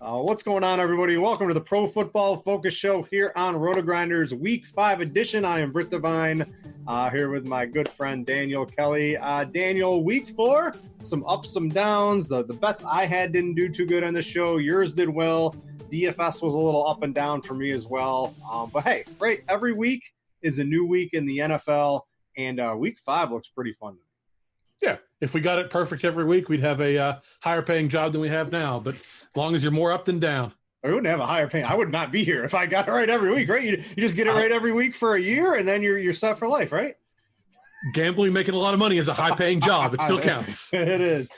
What's going on, everybody? Welcome to the Pro Football Focus Show here on RotoGrinders Week 5 edition. I am Brit Devine, here with my good friend Daniel Kelley. Daniel, Week 4, some ups, some downs. The bets I had didn't do too good on the show. Yours did well. DFS was a little up and down for me as well. But hey, right, every week is a new week in the NFL, and Week 5 looks pretty fun to me. Yeah, if we got it perfect every week, we'd have a higher paying job than we have now. But as long as you're more up than down. I wouldn't have a higher paying. I would not be here if I got it right every week, right? You just get it right every week for a year, and then you're set for life, right? Gambling, making a lot of money is a high paying job. It still counts. It is.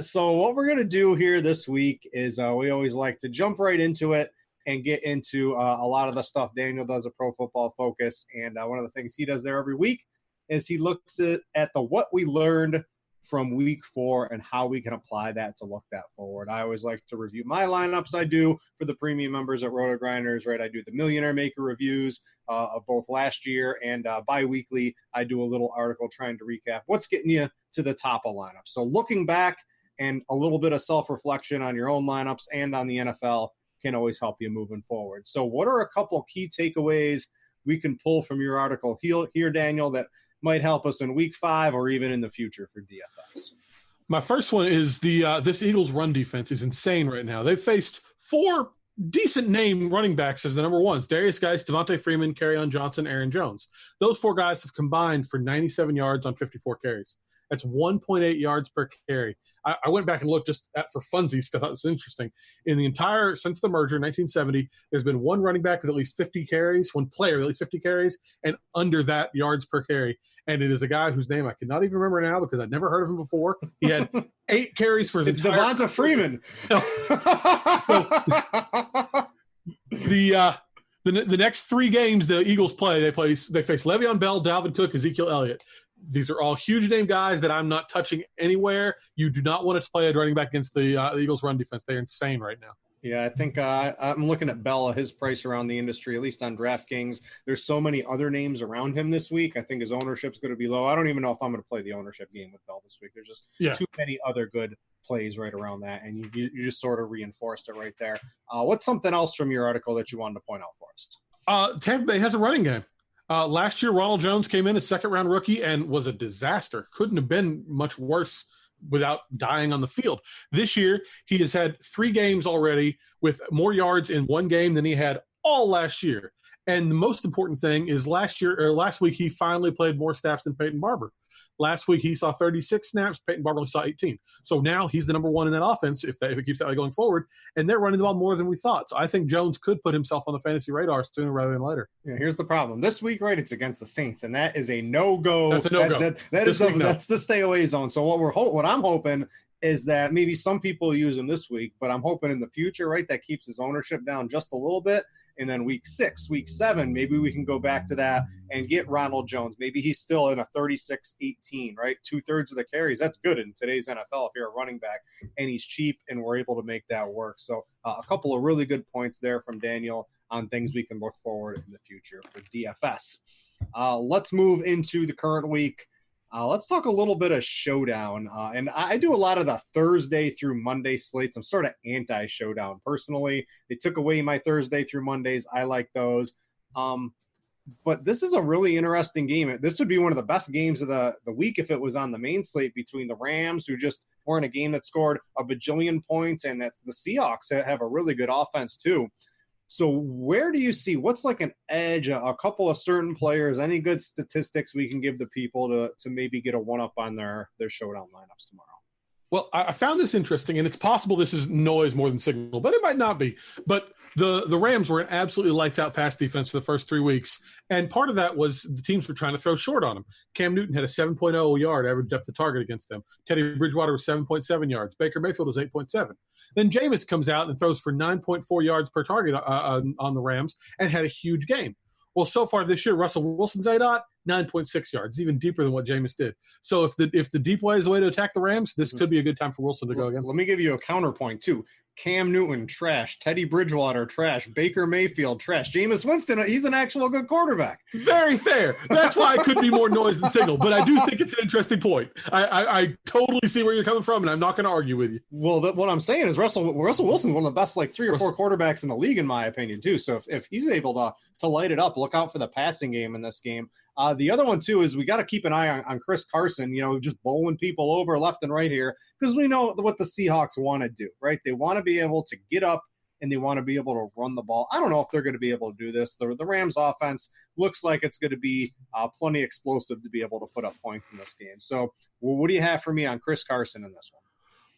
So what we're going to do here this week is we always like to jump right into it and get into a lot of the stuff Daniel does at Pro Football Focus. And one of the things he does there every week is he looks at what we learned from Week 4 and how we can apply that to look that forward. I always like to review my lineups. I do for the premium members at RotoGrinders, right? I do the Millionaire Maker reviews of both last year, and bi-weekly I do a little article trying to recap what's getting you to the top of lineups. So looking back and a little bit of self-reflection on your own lineups and on the NFL can always help you moving forward. So what are a couple key takeaways we can pull from your article here, Daniel, that might help us in Week 5 or even in the future for DFS? My first one is this Eagles run defense is insane right now. They've faced 4 decent name running backs as the number ones: Darius Geis, Devontae Freeman, Kerryon Johnson, Aaron Jones. Those 4 guys have combined for 97 yards on 54 carries. That's 1.8 yards per carry. I went back and looked just for funsies because I thought it was interesting. In the entire, since the merger in 1970, there's been one running back with at least 50 carries, one player with at least 50 carries, and under that yards per carry. And it is a guy whose name I cannot even remember now because I'd never heard of him before. He had 8 carries for his It's Devonta Freeman. The next 3 games the Eagles play, they face Le'Veon Bell, Dalvin Cook, Ezekiel Elliott. These are all huge name guys that I'm not touching anywhere. You do not want to play a running back against the Eagles run defense. They're insane right now. Yeah, I think I'm looking at Bell, his price around the industry, at least on DraftKings. There's so many other names around him this week. I think his ownership's going to be low. I don't even know if I'm going to play the ownership game with Bell this week. There's just too many other good plays right around that, and you just sort of reinforced it right there. What's something else from your article that you wanted to point out for us? Tampa Bay has a running game. Last year, Ronald Jones came in as second-round rookie and was a disaster. Couldn't have been much worse without dying on the field. This year, he has had 3 games already with more yards in one game than he had all last year. And the most important thing is last week, he finally played more snaps than Peyton Barber. Last week, he saw 36 snaps. Peyton Barber only saw 18. So now he's the number one in that offense if it keeps that way going forward. And they're running the ball more than we thought. So I think Jones could put himself on the fantasy radar sooner rather than later. Yeah, here's the problem. This week, right, it's against the Saints, and that is a no-go. That's a no-go. That's the stay-away zone. So what I'm hoping is that maybe some people use him this week, but I'm hoping in the future, right, that keeps his ownership down just a little bit. And then week 6, week 7, maybe we can go back to that and get Ronald Jones. Maybe he's still in a 36-18, right? 2/3 of the carries. That's good in today's NFL if you're a running back, and he's cheap, and we're able to make that work. So a couple of really good points there from Daniel on things we can look forward in the future for DFS. Let's move into the current week. Let's talk a little bit of showdown. And I do a lot of the Thursday through Monday slates. I'm sort of anti-showdown personally. They took away my Thursday through Mondays. I like those. But this is a really interesting game. This would be one of the best games of the week if it was on the main slate between the Rams, who just were in a game that scored a bajillion points, and that's the Seahawks that have a really good offense too. So where do you see what's like an edge, a couple of certain players, any good statistics we can give the people to maybe get a one-up on their showdown lineups tomorrow? Well, I found this interesting, and it's possible this is noise more than signal, but it might not be. But the Rams were an absolutely lights-out pass defense for the first 3 weeks, and part of that was the teams were trying to throw short on them. Cam Newton had a 7.0 yard average depth of target against them. Teddy Bridgewater was 7.7 yards. Baker Mayfield was 8.7. Then Jameis comes out and throws for 9.4 yards per target on the Rams and had a huge game. Well, so far this year, Russell Wilson's ADOT, 9.6 yards, even deeper than what Jameis did. So if the deep way is the way to attack the Rams, this could be a good time for Wilson to go against. Let me give you a counterpoint, too. Cam Newton, trash. Teddy Bridgewater, trash. Baker Mayfield, trash. Jameis Winston, he's an actual good quarterback. Very fair. That's why it could be more noise than signal. But I do think it's an interesting point. I totally see where you're coming from, and I'm not going to argue with you. Well, what I'm saying is Russell Wilson's one of the best, like 3 or 4 quarterbacks in the league, in my opinion, too. So if he's able to light it up, look out for the passing game in this game. The other one, too, is we got to keep an eye on Chris Carson, just bowling people over left and right here, because we know what the Seahawks want to do, right? They want to be able to get up and they want to be able to run the ball. I don't know if they're going to be able to do this. The Rams offense looks like it's going to be plenty explosive to be able to put up points in this game. So what do you have for me on Chris Carson in this one?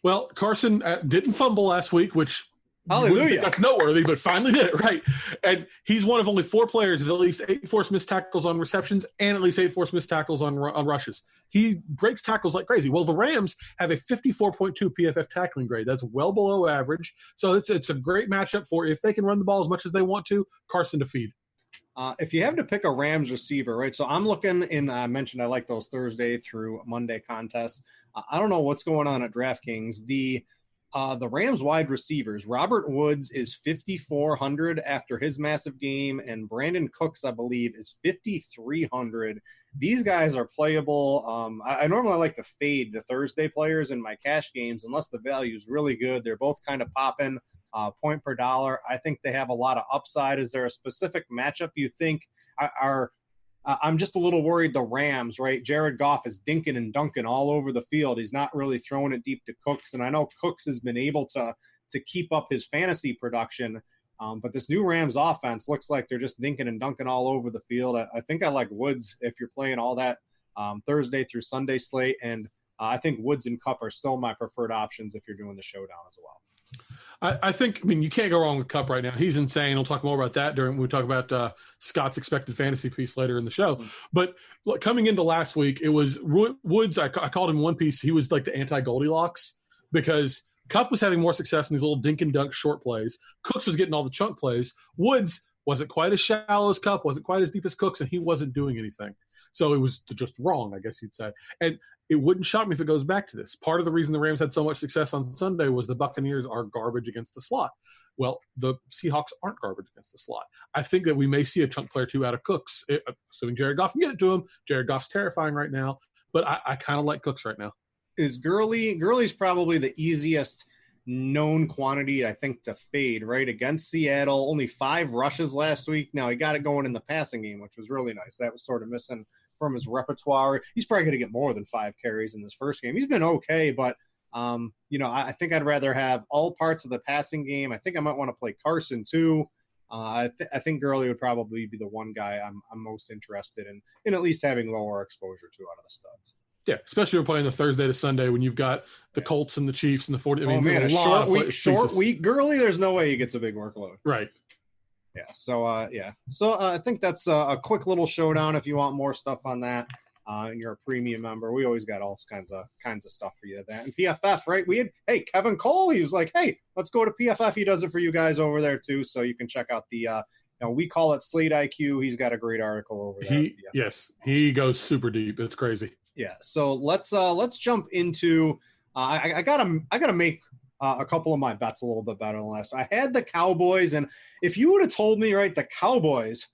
Well, Carson didn't fumble last week, which hallelujah, that's noteworthy, but finally did it, right? And he's one of only 4 players with at least 8 forced missed tackles on receptions and at least 8 forced missed tackles on rushes. He breaks tackles like crazy. Well, the Rams have a 54.2 PFF tackling grade. That's well below average. So it's a great matchup for, if they can run the ball as much as they want to, Carson to feed. If you have to pick a Rams receiver, right? So I'm looking in, I mentioned I like those Thursday through Monday contests. I don't know what's going on at DraftKings. The Rams wide receivers, Robert Woods is 5,400 after his massive game, and Brandon Cooks, I believe, is 5,300. These guys are playable. I normally like to fade the Thursday players in my cash games unless the value is really good. They're both kind of popping point per dollar. I think they have a lot of upside. Is there a specific matchup you think are I'm just a little worried the Rams, right? Jared Goff is dinking and dunking all over the field. He's not really throwing it deep to Cooks. And I know Cooks has been able to keep up his fantasy production. But this new Rams offense looks like they're just dinking and dunking all over the field. I think I like Woods if you're playing all that Thursday through Sunday slate. And I think Woods and Kupp are still my preferred options if you're doing the showdown as well. I think, you can't go wrong with Kupp right now. He's insane. We'll talk more about that when we talk about Scott's expected fantasy piece later in the show. Mm-hmm. But look, coming into last week, it was Woods. I called him one piece. He was like the anti-Goldilocks because Kupp was having more success in these little dink and dunk short plays. Cooks was getting all the chunk plays. Woods wasn't quite as shallow as Kupp, wasn't quite as deep as Cooks, and he wasn't doing anything. So it was just wrong, I guess you'd say. And it wouldn't shock me if it goes back to this. Part of the reason the Rams had so much success on Sunday was the Buccaneers are garbage against the slot. Well, the Seahawks aren't garbage against the slot. I think that we may see a chunk player or 2 out of Cooks, assuming Jared Goff can get it to him. Jared Goff's terrifying right now, but I kind of like Cooks right now. Is Gurley's probably the easiest known quantity, I think, to fade, right? Against Seattle, only 5 rushes last week. Now, he got it going in the passing game, which was really nice. That was sort of missing from his repertoire. He's probably going to get more than 5 carries in this first game. He's been okay, but, I think I'd rather have all parts of the passing game. I think I might want to play Carson, too. I think Gurley would probably be the one guy I'm most interested in at least having lower exposure to out of the studs. Yeah, especially when we're playing the Thursday to Sunday when you've got the Colts and the Chiefs and the 40. A short week. Gurley, there's no way he gets a big workload. Right. Yeah. So I think that's a quick little showdown. If you want more stuff on that, and you're a premium member, we always got all kinds of stuff for you. That and PFF, right? We had Kevin Cole. He was like, hey, let's go to PFF. He does it for you guys over there too. So you can check out the. We call it Slate IQ. He's got a great article over there. Yes, he goes super deep. It's crazy. Yeah. So let's jump into. I gotta make a couple of my bets a little bit better than last. I had the Cowboys, and if you would have told me, right, the Cowboys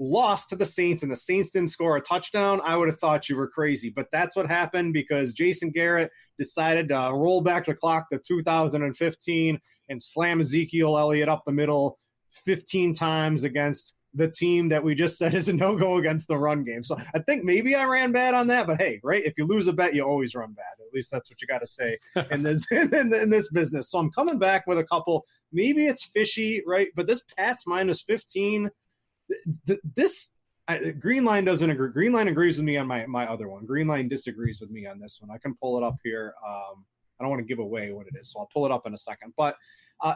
lost to the Saints and the Saints didn't score a touchdown, I would have thought you were crazy. But that's what happened because Jason Garrett decided to roll back the clock to 2015 and slam Ezekiel Elliott up the middle 15 times against the team that we just said is a no-go against the run game. So I think maybe I ran bad on that, but hey, right? If you lose a bet, you always run bad. At least that's what you got to say in this in this business. So I'm coming back with a couple. Maybe it's fishy, right? But this Pats minus 15. Greenline doesn't agree. Greenline agrees with me on my other one. Greenline disagrees with me on this one. I can pull it up here. I don't want to give away what it is, so I'll pull it up in a second. But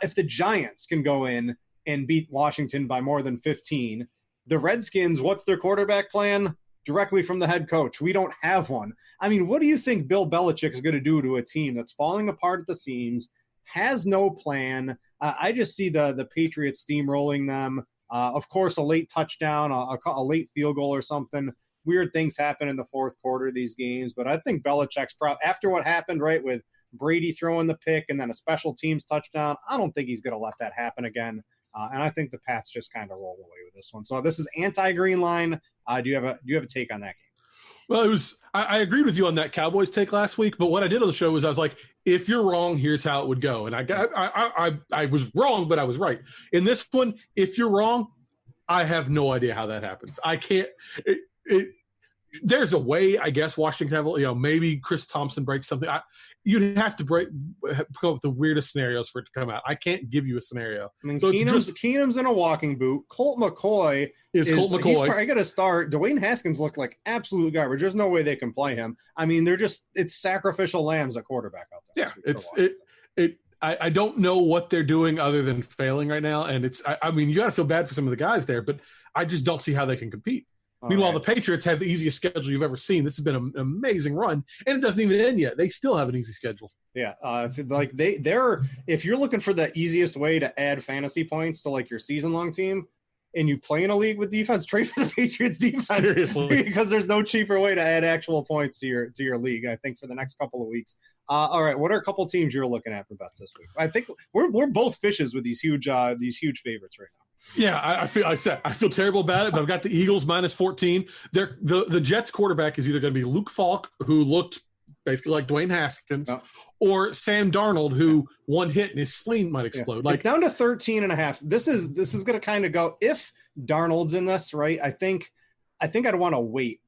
if the Giants can go in and beat Washington by more than 15, the Redskins, what's their quarterback plan? Directly from the head coach. We don't have one. I mean, what do you think Bill Belichick is going to do to a team that's falling apart at the seams, has no plan? I just see the Patriots steamrolling them. Of course, a late touchdown, a late field goal or something. Weird things happen in the fourth quarter of these games. But I think Belichick's after what happened, right, with Brady throwing the pick and then a special teams touchdown. I don't think he's going to let that happen again. And I think the Pats just kind of roll away with this one. So this is anti-green line. Do you have a take on that game? Well, I agreed with you on that Cowboys take last week, but what I did on the show was I was like, if you're wrong, here's how it would go. And I was wrong, but I was right. In this one, if you're wrong, I have no idea how that happens. I can't there's a way, I guess, Washington have, maybe Chris Thompson breaks something. You'd have to come up with the weirdest scenarios for it to come out. I can't give you a scenario. I mean, so Keenum's in a walking boot. Colt McCoy is Colt McCoy. He's probably going to start. Dwayne Haskins looked like absolute garbage. There's no way they can play him. I mean, it's sacrificial lambs at quarterback out there. Yeah, I don't know what they're doing other than failing right now. And I mean, you got to feel bad for some of the guys there, but I just don't see how they can compete. Meanwhile, the Patriots have the easiest schedule you've ever seen. This has been an amazing run, and it doesn't even end yet. They still have an easy schedule. Yeah, if you're looking for the easiest way to add fantasy points to like your season-long team, and you play in a league with defense, trade for the Patriots defense. Seriously, because there's no cheaper way to add actual points to your league. I think for the next couple of weeks. All right, what are a couple teams you're looking at for bets this week? I think we're both fishes with these huge favorites right now. Yeah, I feel terrible about it, but I've got the Eagles minus 14. The Jets quarterback is either going to be Luke Falk, who looked basically like Dwayne Haskins, or Sam Darnold, who one hit and his spleen might explode. It's down to 13.5. This is going to kind of go, if Darnold's in this, right? I think I'd want to wait,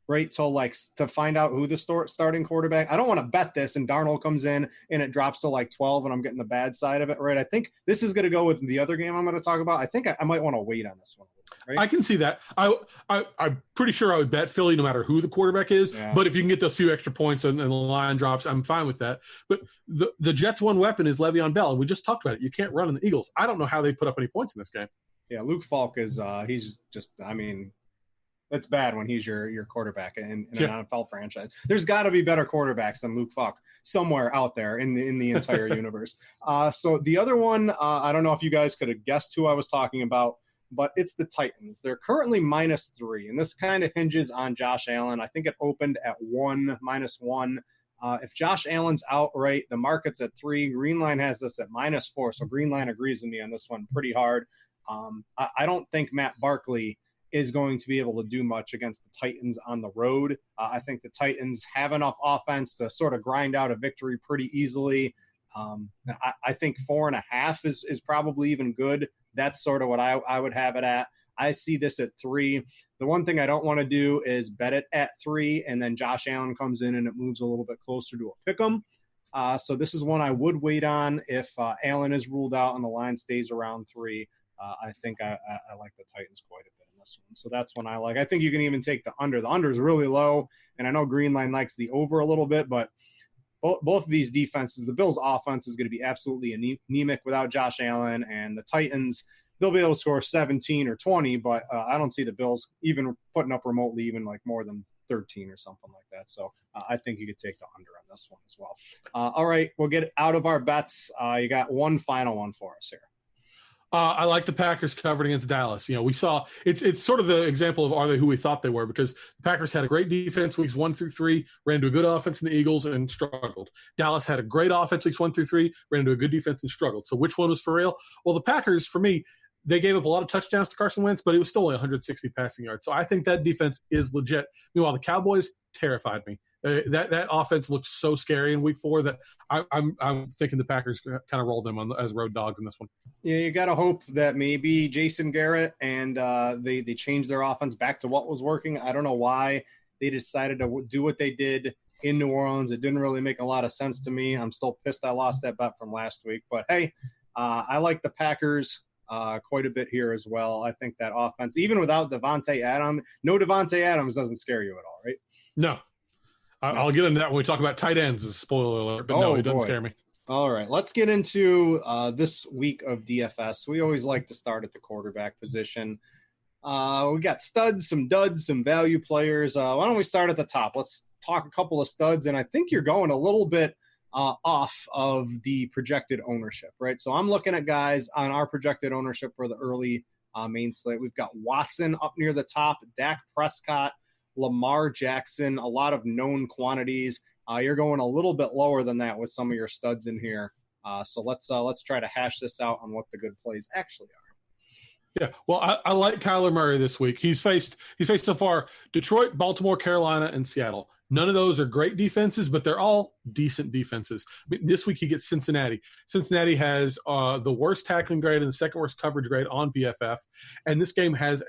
right, to find out who the starting quarterback. I don't want to bet this and Darnold comes in and it drops to like 12 and I'm getting the bad side of it, right? I think this is going to go with the other game I'm going to talk about. I think I might want to wait on this one. Right? I can see that. I'm pretty sure I would bet Philly no matter who the quarterback is, but if you can get those few extra points and the line drops, I'm fine with that. But the Jets' one weapon is Le'Veon Bell, and we just talked about it. You can't run in the Eagles. I don't know how they put up any points in this game. Yeah, Luke Falk is he's just, I mean, it's bad when he's your quarterback in an NFL franchise. There's got to be better quarterbacks than Luke Falk somewhere out there in the entire universe. So the other one, I don't know if you guys could have guessed who I was talking about, but it's the Titans. They're currently -3, and this kind of hinges on Josh Allen. I think it opened at -1. If Josh Allen's out, right, the market's at 3. Greenline has this at -4, so Greenline agrees with me on this one pretty hard. I don't think Matt Barkley is going to be able to do much against the Titans on the road. I think the Titans have enough offense to sort of grind out a victory pretty easily. I think 4.5 is probably even good. That's sort of what I would have it at. I see this at 3. The one thing I don't want to do is bet it at 3, and then Josh Allen comes in and it moves a little bit closer to a pick'em. So this is one I would wait on if Allen is ruled out and the line stays around 3. I think I like the Titans quite a bit in this one. So that's one I like. I think you can even take the under. The under is really low, and I know Greenline likes the over a little bit, but both of these defenses, the Bills' offense is going to be absolutely anemic without Josh Allen, and the Titans, they'll be able to score 17 or 20, but I don't see the Bills even putting up remotely even like more than 13 or something like that. So I think you could take the under on this one as well. All right, we'll get out of our bets. You got one final one for us here. I like the Packers covered against Dallas. We saw it's sort of the example of are they who we thought they were, because the Packers had a great defense weeks 1 through 3, ran into a good offense in the Eagles and struggled. Dallas had a great offense weeks 1 through 3, ran into a good defense and struggled. So which one was for real? Well, the Packers, for me, they gave up a lot of touchdowns to Carson Wentz, but it was still only 160 passing yards. So I think that defense is legit. Meanwhile, the Cowboys terrified me. That offense looked so scary in week 4 that I'm thinking the Packers kind of rolled them as road dogs in this one. Yeah, you got to hope that maybe Jason Garrett and they changed their offense back to what was working. I don't know why they decided to do what they did in New Orleans. It didn't really make a lot of sense to me. I'm still pissed I lost that bet from last week. But, hey, I like the Packers quite a bit here as well. I think that offense, even without Devontae Adams, no Devontae Adams doesn't scare you at all, right? No. I'll get into that when we talk about tight ends, as a spoiler alert, but no, it doesn't scare me. All right, let's get into this week of DFS. We always like to start at the quarterback position. We got studs, some duds, some value players. Why don't we start at the top? Let's talk a couple of studs, and I think you're going a little bit off of the projected ownership, right? So I'm looking at guys on our projected ownership for the early main slate. We've got Watson up near the top, Dak Prescott, Lamar Jackson, a lot of known quantities. You're going a little bit lower than that with some of your studs in here. So let's try to hash this out on what the good plays actually are. Yeah, well, I like Kyler Murray this week. He's faced so far Detroit, Baltimore, Carolina, and Seattle. None of those are great defenses, but they're all decent defenses. This week he gets Cincinnati. Cincinnati has the worst tackling grade and the second worst coverage grade on PFF, and this game is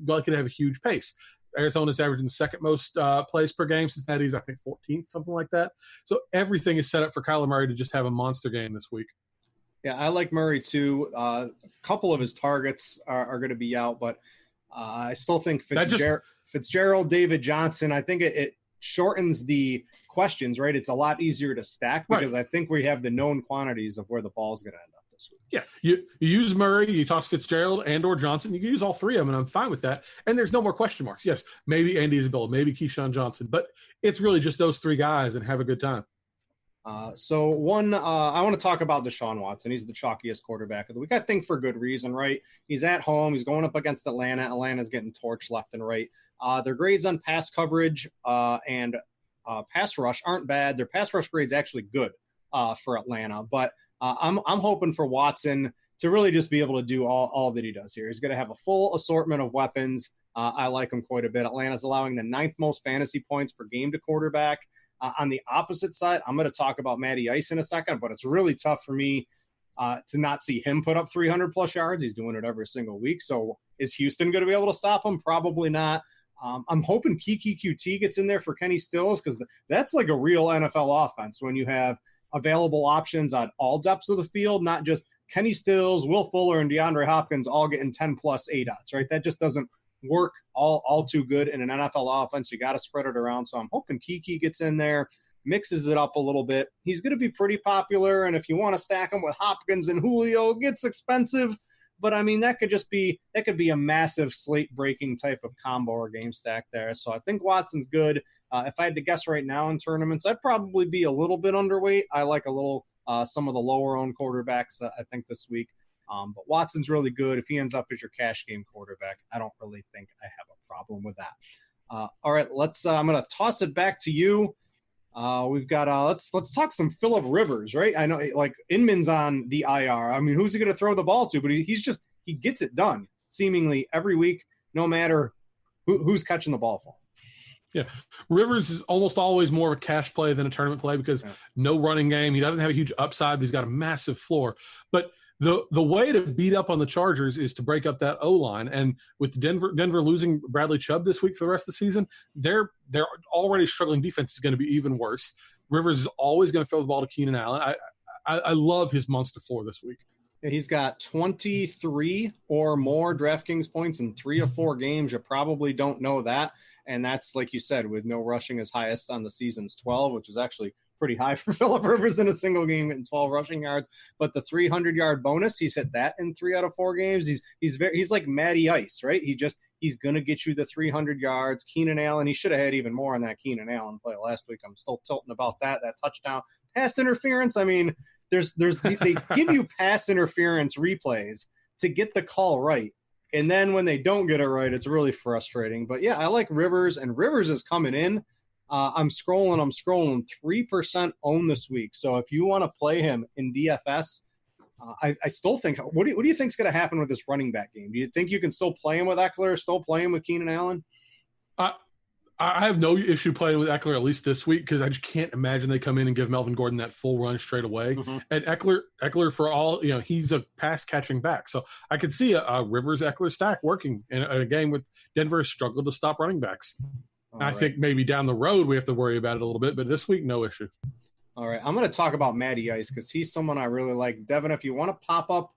likely to have a huge pace. Arizona's averaging the second most plays per game. Cincinnati's, I think, 14th, something like that. So everything is set up for Kyler Murray to just have a monster game this week. Yeah, I like Murray too. A couple of his targets are going to be out, but I still think Fitzgerald, David Johnson, I think it shortens the questions, right? It's a lot easier to stack because I think we have the known quantities of where the ball's going to end up this week. Yeah, you use Murray, you toss Fitzgerald and or Johnson. You can use all three of them, and I'm fine with that. And there's no more question marks. Yes, maybe Andy Isabella, maybe Keyshawn Johnson, but it's really just those three guys and have a good time. I want to talk about Deshaun Watson. He's the chalkiest quarterback of the week. I think for good reason, right? He's at home. He's going up against Atlanta. Atlanta's getting torched left and right. Their grades on pass coverage and pass rush aren't bad. Their pass rush grade's actually good for Atlanta. But I'm hoping for Watson to really just be able to do all that he does here. He's going to have a full assortment of weapons. I like him quite a bit. Atlanta's allowing the 9th most fantasy points per game to quarterback. On the opposite side, I'm going to talk about Matty Ice in a second, but it's really tough for me to not see him put up 300-plus yards. He's doing it every single week. So is Houston going to be able to stop him? Probably not. I'm hoping Kiki QT gets in there for Kenny Stills because that's like a real NFL offense when you have available options on all depths of the field, not just Kenny Stills, Will Fuller, and DeAndre Hopkins all getting 10-plus ADOTs, right? That just doesn't work all too good in an NFL offense. You got to spread it around. So I'm hoping Kiki gets in there, mixes it up a little bit. He's going to be pretty popular, and if you want to stack him with Hopkins and Julio, it gets expensive. But, I mean, that could be a massive slate-breaking type of combo or game stack there. So I think Watson's good. If I had to guess right now in tournaments, I'd probably be a little bit underweight. I like a little some of the lower-owned quarterbacks, I think, this week. But Watson's really good. If he ends up as your cash game quarterback, I don't really think I have a problem with that. All right, I'm going to toss it back to you. We've got let's talk some Phillip Rivers, right? I know like Inman's on the IR. I mean, who's he going to throw the ball to? But he gets it done seemingly every week, no matter who's catching the ball for him. Yeah, Rivers is almost always more of a cash play than a tournament play because no running game. He doesn't have a huge upside, but he's got a massive floor. But the way to beat up on the Chargers is to break up that O-line. And with Denver losing Bradley Chubb this week for the rest of the season, their already struggling defense is going to be even worse. Rivers is always going to throw the ball to Keenan Allen. I love his monster floor this week. He's got 23 or more DraftKings points in 3 or 4 games. You probably don't know that. And that's, like you said, with no rushing, his highest on the season's 12, which is actually pretty high for Phillip Rivers in a single game getting 12 rushing yards. But the 300-yard bonus, he's hit that in 3 out of 4 games. He's like Matty Ice, right? He's going to get you the 300 yards. Keenan Allen, he should have had even more on that Keenan Allen play last week. I'm still tilting about that touchdown. Pass interference, I mean, they give you pass interference replays to get the call right. And then when they don't get it right, it's really frustrating. But, yeah, I like Rivers, and Rivers is coming in. I'm scrolling 3% own this week. So if you want to play him in DFS, I still think – what do you think is going to happen with this running back game? Do you think you can still play him with Eckler, still play him with Keenan Allen? I have no issue playing with Eckler at least this week because I just can't imagine they come in and give Melvin Gordon that full run straight away. Mm-hmm. And Eckler for all, he's a pass catching back. So I could see a Rivers Eckler stack working in a game with Denver struggled to stop running backs. I think maybe down the road we have to worry about it a little bit, but this week, no issue. All right. I'm going to talk about Matty Ice because he's someone I really like. Devin, if you want to pop up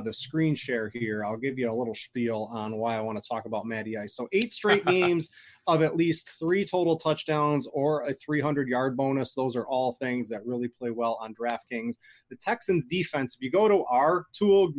the screen share here, I'll give you a little spiel on why I want to talk about Matty Ice. So 8 straight games of at least 3 total touchdowns or a 300-yard bonus. Those are all things that really play well on DraftKings. The Texans defense, if you go to our tool,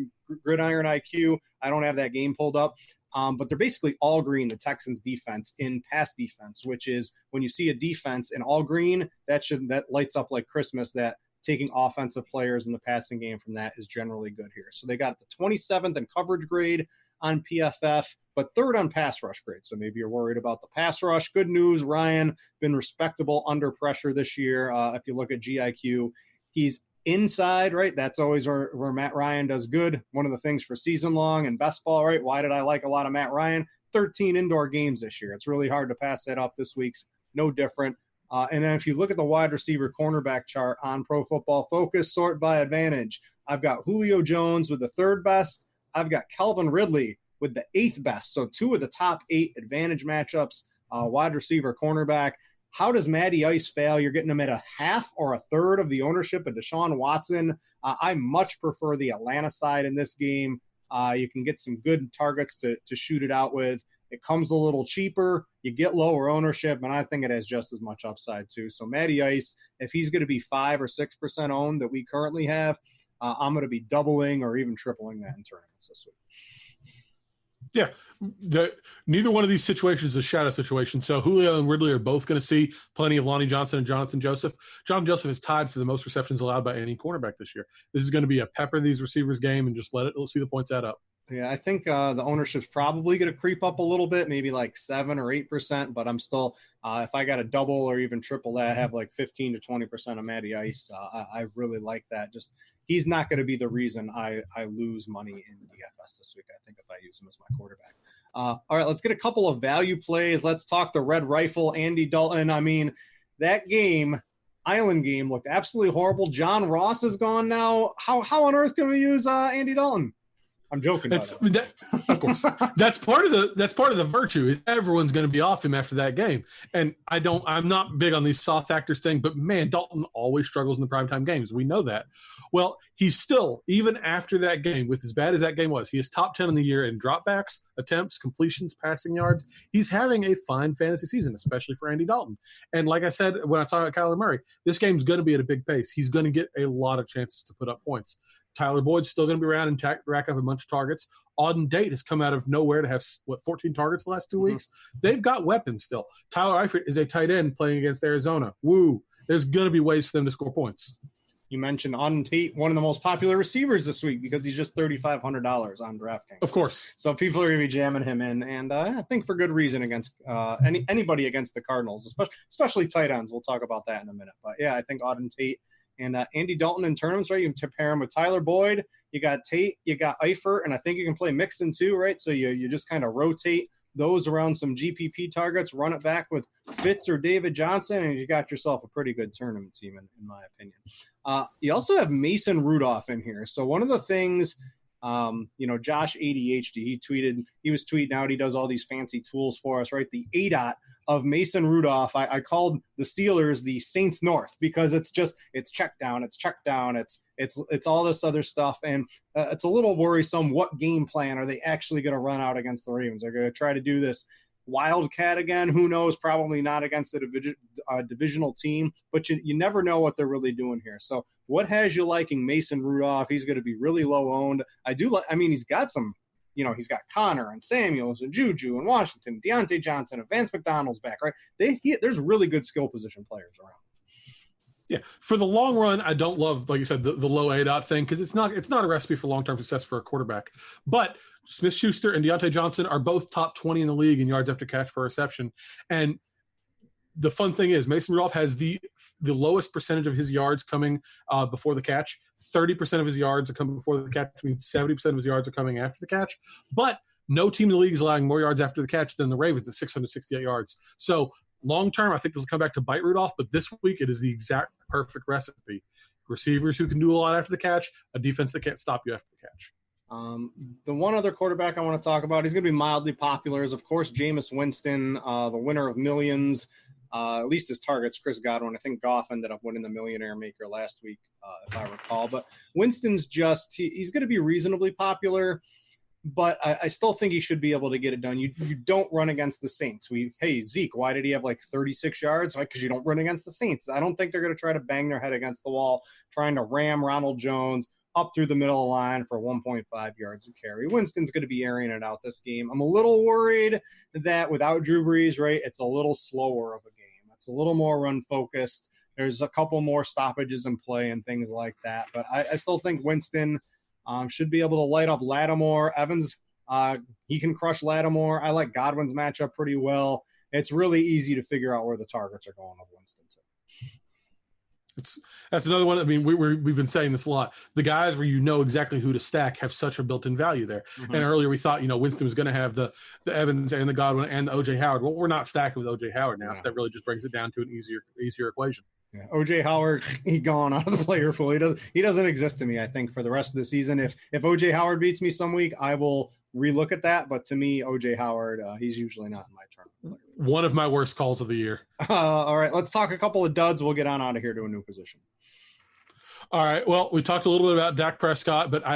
Gridiron IQ, I don't have that game pulled up, but they're basically all green, the Texans defense in pass defense, which is when you see a defense in all green, that lights up like Christmas, that taking offensive players in the passing game from that is generally good here. So they got the 27th in coverage grade on PFF, but third on pass rush grade. So maybe you're worried about the pass rush. Good news, Ryan, been respectable under pressure this year. If you look at GIQ, he's inside, right? That's always where Matt Ryan does good. One of the things for season long and best ball, right? Why did I like a lot of Matt Ryan? 13 indoor games this year. It's really hard to pass that up. This week's no different. And then if you look at the wide receiver cornerback chart on Pro Football Focus, sort by advantage, I've got Julio Jones with the third best. I've got Calvin Ridley with the eighth best. So 2 of the top 8 advantage matchups, wide receiver, cornerback. How does Matty Ice fail? You're getting him at a half or a third of the ownership of Deshaun Watson. I much prefer the Atlanta side in this game. You can get some good targets to shoot it out with. It comes a little cheaper. You get lower ownership, and I think it has just as much upside too. So Matty Ice, if he's going to be 5 or 6% owned that we currently have, I'm going to be doubling or even tripling that in tournaments this week. Yeah, neither one of these situations is a shadow situation. So Julio and Ridley are both going to see plenty of Lonnie Johnson and Jonathan Joseph. Jonathan Joseph is tied for the most receptions allowed by any cornerback this year. This is going to be a pepper these receivers game and just let's see the points add up. Yeah, I think the ownership's probably going to creep up a little bit, maybe like 7 or 8%, but I'm still, if I got a double or even triple that, I have like 15 to 20% of Matty Ice. I really like that. Just, he's not going to be the reason I lose money in DFS this week, I think, if I use him as my quarterback. All right, let's get a couple of value plays. Let's talk the Red Rifle, Andy Dalton. I mean, that game, Island game, looked absolutely horrible. John Ross is gone now. How on earth can we use Andy Dalton? I'm joking. Of course, that's part of the virtue is everyone's going to be off him after that game. And I'm not big on these soft actors thing, but man, Dalton always struggles in the primetime games. We know that. Well, he's still, even after that game, with as bad as that game was, he is top 10 in the year in dropbacks, attempts, completions, passing yards. He's having a fine fantasy season, especially for Andy Dalton. And like I said, when I talk about Kyler Murray, this game's going to be at a big pace. He's going to get a lot of chances to put up points. Tyler Boyd's still going to be around and rack up a bunch of targets. Auden Date has come out of nowhere to have, 14 targets the last 2 weeks? They've got weapons still. Tyler Eifert is a tight end playing against Arizona. Woo. There's going to be ways for them to score points. You mentioned Auden Tate, one of the most popular receivers this week because he's just $3,500 on DraftKings. Of course. So people are going to be jamming him in, and I think for good reason against anybody against the Cardinals, especially tight ends. We'll talk about that in a minute. But, yeah, I think Auden Tate and Andy Dalton in tournaments, right? You can pair him with Tyler Boyd. You got Tate, you got Eifert, and I think you can play Mixon too, right? So you just kind of rotate those around some GPP targets, run it back with Fitz or David Johnson, and you got yourself a pretty good tournament team, in my opinion. You also have Mason Rudolph in here. So one of the things, Josh ADHD, he was tweeting out, he does all these fancy tools for us, right? The ADOT of Mason Rudolph, I called the Steelers the Saints North because it's check down, it's all this other stuff, and it's a little worrisome. What game plan are they actually going to run out against the Ravens? They're going to try to do this Wildcat again? Who knows? Probably not against a divisional team, but you never know what they're really doing here. So what has you liking Mason Rudolph? He's going to be really low owned. He's got some, he's got Connor and Samuels and Juju and Washington, Deontay Johnson, and Vance McDonald's back, right? There's really good skill position players around. Yeah, for the long run, I don't love, like you said, the low ADOT thing because it's not a recipe for long-term success for a quarterback. But Smith-Schuster and Deontay Johnson are both top 20 in the league in yards after catch per reception. And the fun thing is Mason Rudolph has the lowest percentage of his yards coming before the catch. 30% of his yards are coming before the catch, which means 70% of his yards are coming after the catch. But no team in the league is allowing more yards after the catch than the Ravens at 668 yards. So long term, I think this will come back to bite Rudolph, but this week it is the exact perfect recipe. Receivers who can do a lot after the catch, a defense that can't stop you after the catch. The one other quarterback I want to talk about, he's going to be mildly popular, is, of course, Jameis Winston, the winner of millions, at least his targets, Chris Godwin. I think Goff ended up winning the Millionaire Maker last week, if I recall. But Winston's he's going to be reasonably popular, but I still think he should be able to get it done. You don't run against the Saints. Hey, Zeke, why did he have like 36 yards? Because you don't run against the Saints. I don't think they're going to try to bang their head against the wall, trying to ram Ronald Jones up through the middle of the line for 1.5 yards a carry. Winston's going to be airing it out this game. I'm a little worried that without Drew Brees, right, it's a little slower of a game. It's a little more run-focused. There's a couple more stoppages in play and things like that. But I still think Winston should be able to light up Lattimore. Evans He can crush Lattimore. I like Godwin's matchup pretty well. It's really easy to figure out where the targets are going with Winston too. That's another one. I mean, we've been saying this a lot. The guys where you know exactly who to stack have such a built-in value there. Mm-hmm. And earlier we thought, Winston was going to have the Evans and the Godwin and the O.J. Howard. Well, we're not stacking with O.J. Howard now, so that really just brings it down to an easier equation. Yeah. O.J. Howard, he gone out of the player pool. He doesn't exist to me, I think, for the rest of the season. If O.J. Howard beats me some week, I will relook at that. But to me, O.J. Howard, he's usually not in my tournament. One of my worst calls of the year. All right, let's talk a couple of duds. We'll get on out of here to a new position. All right. Well, we talked a little bit about Dak Prescott, but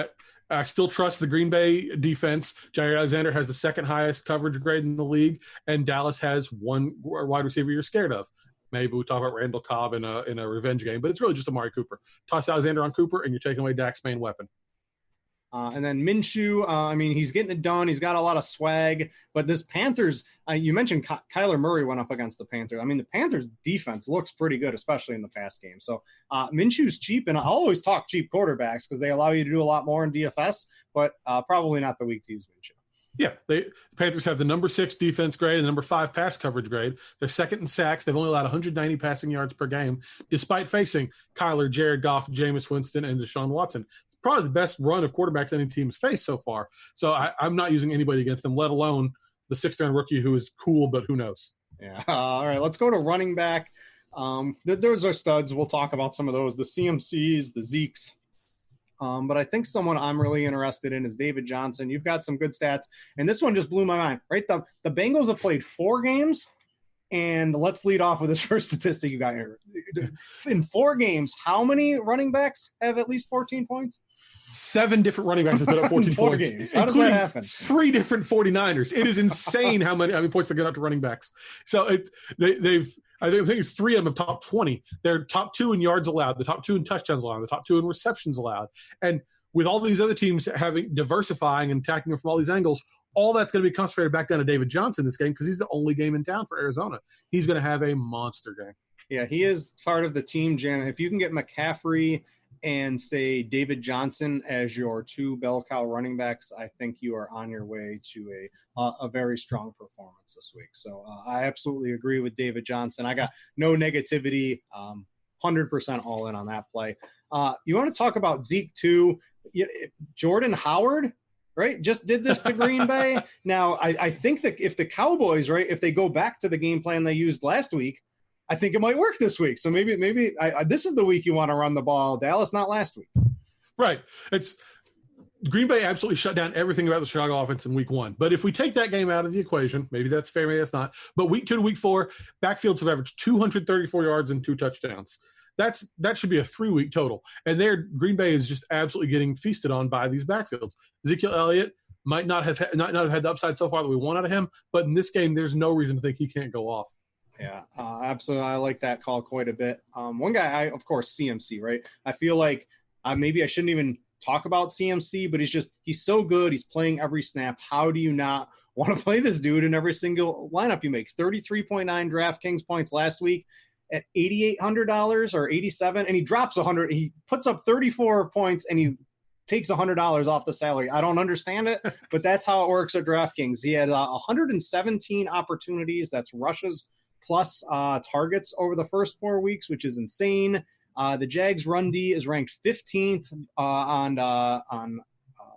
I still trust the Green Bay defense. Jair Alexander has the second highest coverage grade in the league, and Dallas has one wide receiver you're scared of. Maybe we talk about Randall Cobb in a revenge game, but it's really just Amari Cooper. Toss Alexander on Cooper, and you're taking away Dak's main weapon. And then Minshew, he's getting it done. He's got a lot of swag. But this Panthers, you mentioned Kyler Murray went up against the Panthers. I mean, the Panthers' defense looks pretty good, especially in the pass game. So Minshew's cheap, and I'll always talk cheap quarterbacks because they allow you to do a lot more in DFS, but probably not the week to use Minshew. Yeah, the Panthers have the number 6 defense grade and the number 5 pass coverage grade. They're second in sacks. They've only allowed 190 passing yards per game, despite facing Kyler, Jared Goff, Jameis Winston, and Deshaun Watson. It's probably the best run of quarterbacks any team's faced so far. So I'm not using anybody against them, let alone the 6th-round rookie who is cool, but who knows? Yeah. All right, let's go to running back. Those are studs. We'll talk about some of those, the CMCs, the Zekes. But I think someone I'm really interested in is David Johnson. You've got some good stats. And this one just blew my mind, right? The Bengals have played 4 games. And let's lead off with this first statistic you got here. In 4 games, how many running backs have at least 14 points? 7 different running backs have put up 14 points. Games. How does that happen? 3 different 49ers. It is insane how many points they get up to running backs. So I think it's 3 of them have top 20. They're top 2 in yards allowed, the top 2 in touchdowns allowed, the top 2 in receptions allowed. And with all these other teams diversifying and attacking them from all these angles, all that's going to be concentrated back down to David Johnson this game because he's the only game in town for Arizona. He's going to have a monster game. Yeah, he is part of the team, Jan. If you can get McCaffrey and say David Johnson as your 2 bell cow running backs, I think you are on your way to a very strong performance this week. So I absolutely agree with David Johnson. I got no negativity, 100% all in on that play. You want to talk about Zeke too? Jordan Howard, right, just did this to Green Bay. Now, I think that if the Cowboys, right, if they go back to the game plan they used last week, I think it might work this week. So maybe this is the week you want to run the ball, Dallas, not last week. Right. It's Green Bay absolutely shut down everything about the Chicago offense in week 1. But if we take that game out of the equation, maybe that's fair, maybe that's not. But week 2 to week 4, backfields have averaged 234 yards and 2 touchdowns. That should be a 3-week total. And Green Bay is just absolutely getting feasted on by these backfields. Ezekiel Elliott might not have had the upside so far that we want out of him, but in this game, there's no reason to think he can't go off. Yeah, absolutely. I like that call quite a bit. One guy, of course, CMC, right? I feel like maybe I shouldn't even talk about CMC, but he's so good. He's playing every snap. How do you not want to play this dude in every single lineup you make? 33.9 DraftKings points last week at $8,800 or $87, and he drops 100. He puts up 34 points, and he takes $100 off the salary. I don't understand it, but that's how it works at DraftKings. He had 117 opportunities. That's rushes plus targets over the first 4 weeks, which is insane. The Jags run D is ranked 15th on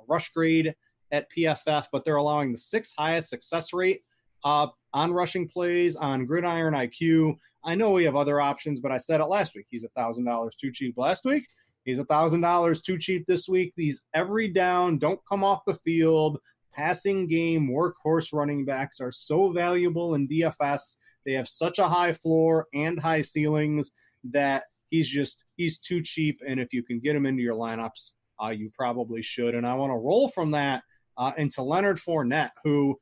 rush grade at PFF, but they're allowing the 6th highest success rate on rushing plays on Gridiron IQ. I know we have other options, but I said it last week. He's $1,000 too cheap last week. He's $1,000 too cheap this week. These every down, don't come off the field, passing game, workhorse running backs are so valuable in DFS. They have such a high floor and high ceilings that he's too cheap. And if you can get him into your lineups, you probably should. And I want to roll from that into Leonard Fournette, who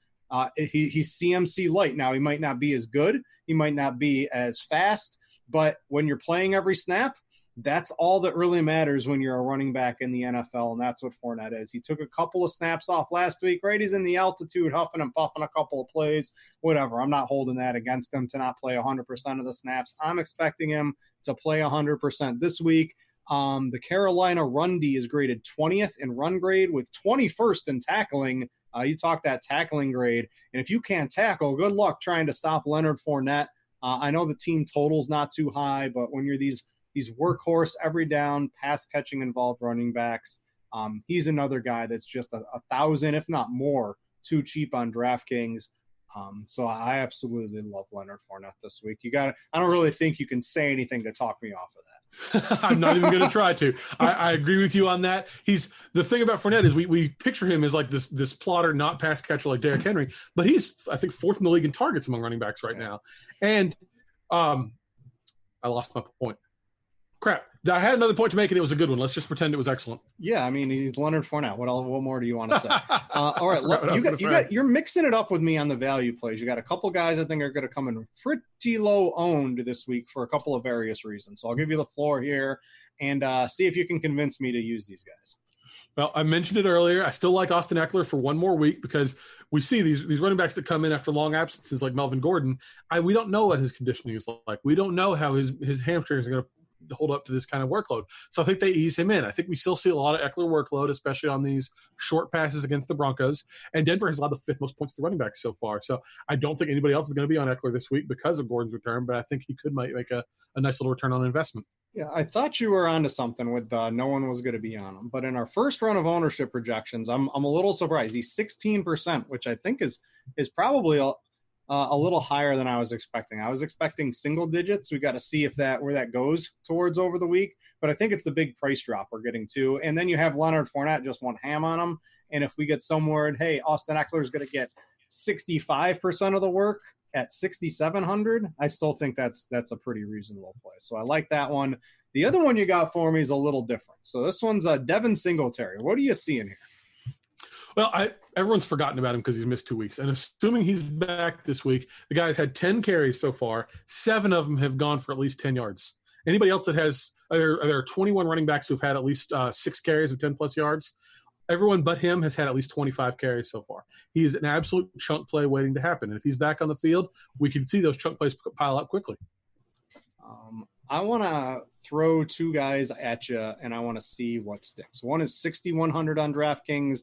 he's CMC light. Now, he might not be as good. He might not be as fast. But when you're playing every snap, that's all that really matters when you're a running back in the NFL, and that's what Fournette is. He took a couple of snaps off last week, right? He's in the altitude, huffing and puffing a couple of plays, whatever. I'm not holding that against him to not play 100% of the snaps. I'm expecting him to play 100% this week. The Carolina run D is graded 20th in run grade with 21st in tackling You talk that tackling grade, and if you can't tackle, good luck trying to stop Leonard Fournette. I know the team total's not too high, but when you're these workhorse, every down, pass-catching involved running backs, he's another guy that's just 1,000, if not more, too cheap on DraftKings. So I absolutely love Leonard Fournette this week. I don't really think you can say anything to talk me off of that. I'm not even going to try to. I agree with you on that. The thing about Fournette is we picture him as like this plotter, not pass catcher like Derrick Henry, but he's, I think, 4th in the league in targets among running backs right now. And I lost my point. Crap. I had another point to make, and it was a good one. Let's just pretend it was excellent. Yeah, I mean, he's Leonard Fournette. What more do you want to say? All right, you're mixing it up with me on the value plays. You got a couple guys I think are going to come in pretty low owned this week for a couple of various reasons. So I'll give you the floor here and see if you can convince me to use these guys. Well, I mentioned it earlier. I still like Austin Eckler for one more week because we see these running backs that come in after long absences like Melvin Gordon. We don't know what his conditioning is like. We don't know how his hamstrings are going to hold up to this kind of workload. So I think they ease him in. I think we still see a lot of Eckler workload, especially on these short passes against the Broncos. And Denver has allowed the 5th most points to running backs so far. So I don't think anybody else is going to be on Eckler this week because of Gordon's return, but I think he could make a nice little return on investment. Yeah, I thought you were onto something with no one was going to be on him. But in our first run of ownership projections, I'm a little surprised. He's 16%, which I think is probably a little higher than I was expecting. I was expecting single digits. We got to see where that goes towards over the week. But I think it's the big price drop we're getting to. And then you have Leonard Fournette just one ham on him. And if we get somewhere, hey, Austin Eckler is going to get 65% of the work at 6,700, I still think that's a pretty reasonable play. So I like that one. The other one you got for me is a little different. So this one's Devin Singletary. What are you seeing here? Well, everyone's forgotten about him because he's missed 2 weeks. And assuming he's back this week, the guy's had 10 carries so far. 7 of them have gone for at least 10 yards. Anybody else that has there are 21 running backs who've had at least 6 carries of 10-plus yards. Everyone but him has had at least 25 carries so far. He is an absolute chunk play waiting to happen. And if he's back on the field, we can see those chunk plays pile up quickly. I want to throw 2 guys at you, and I want to see what sticks. One is 6,100 on DraftKings.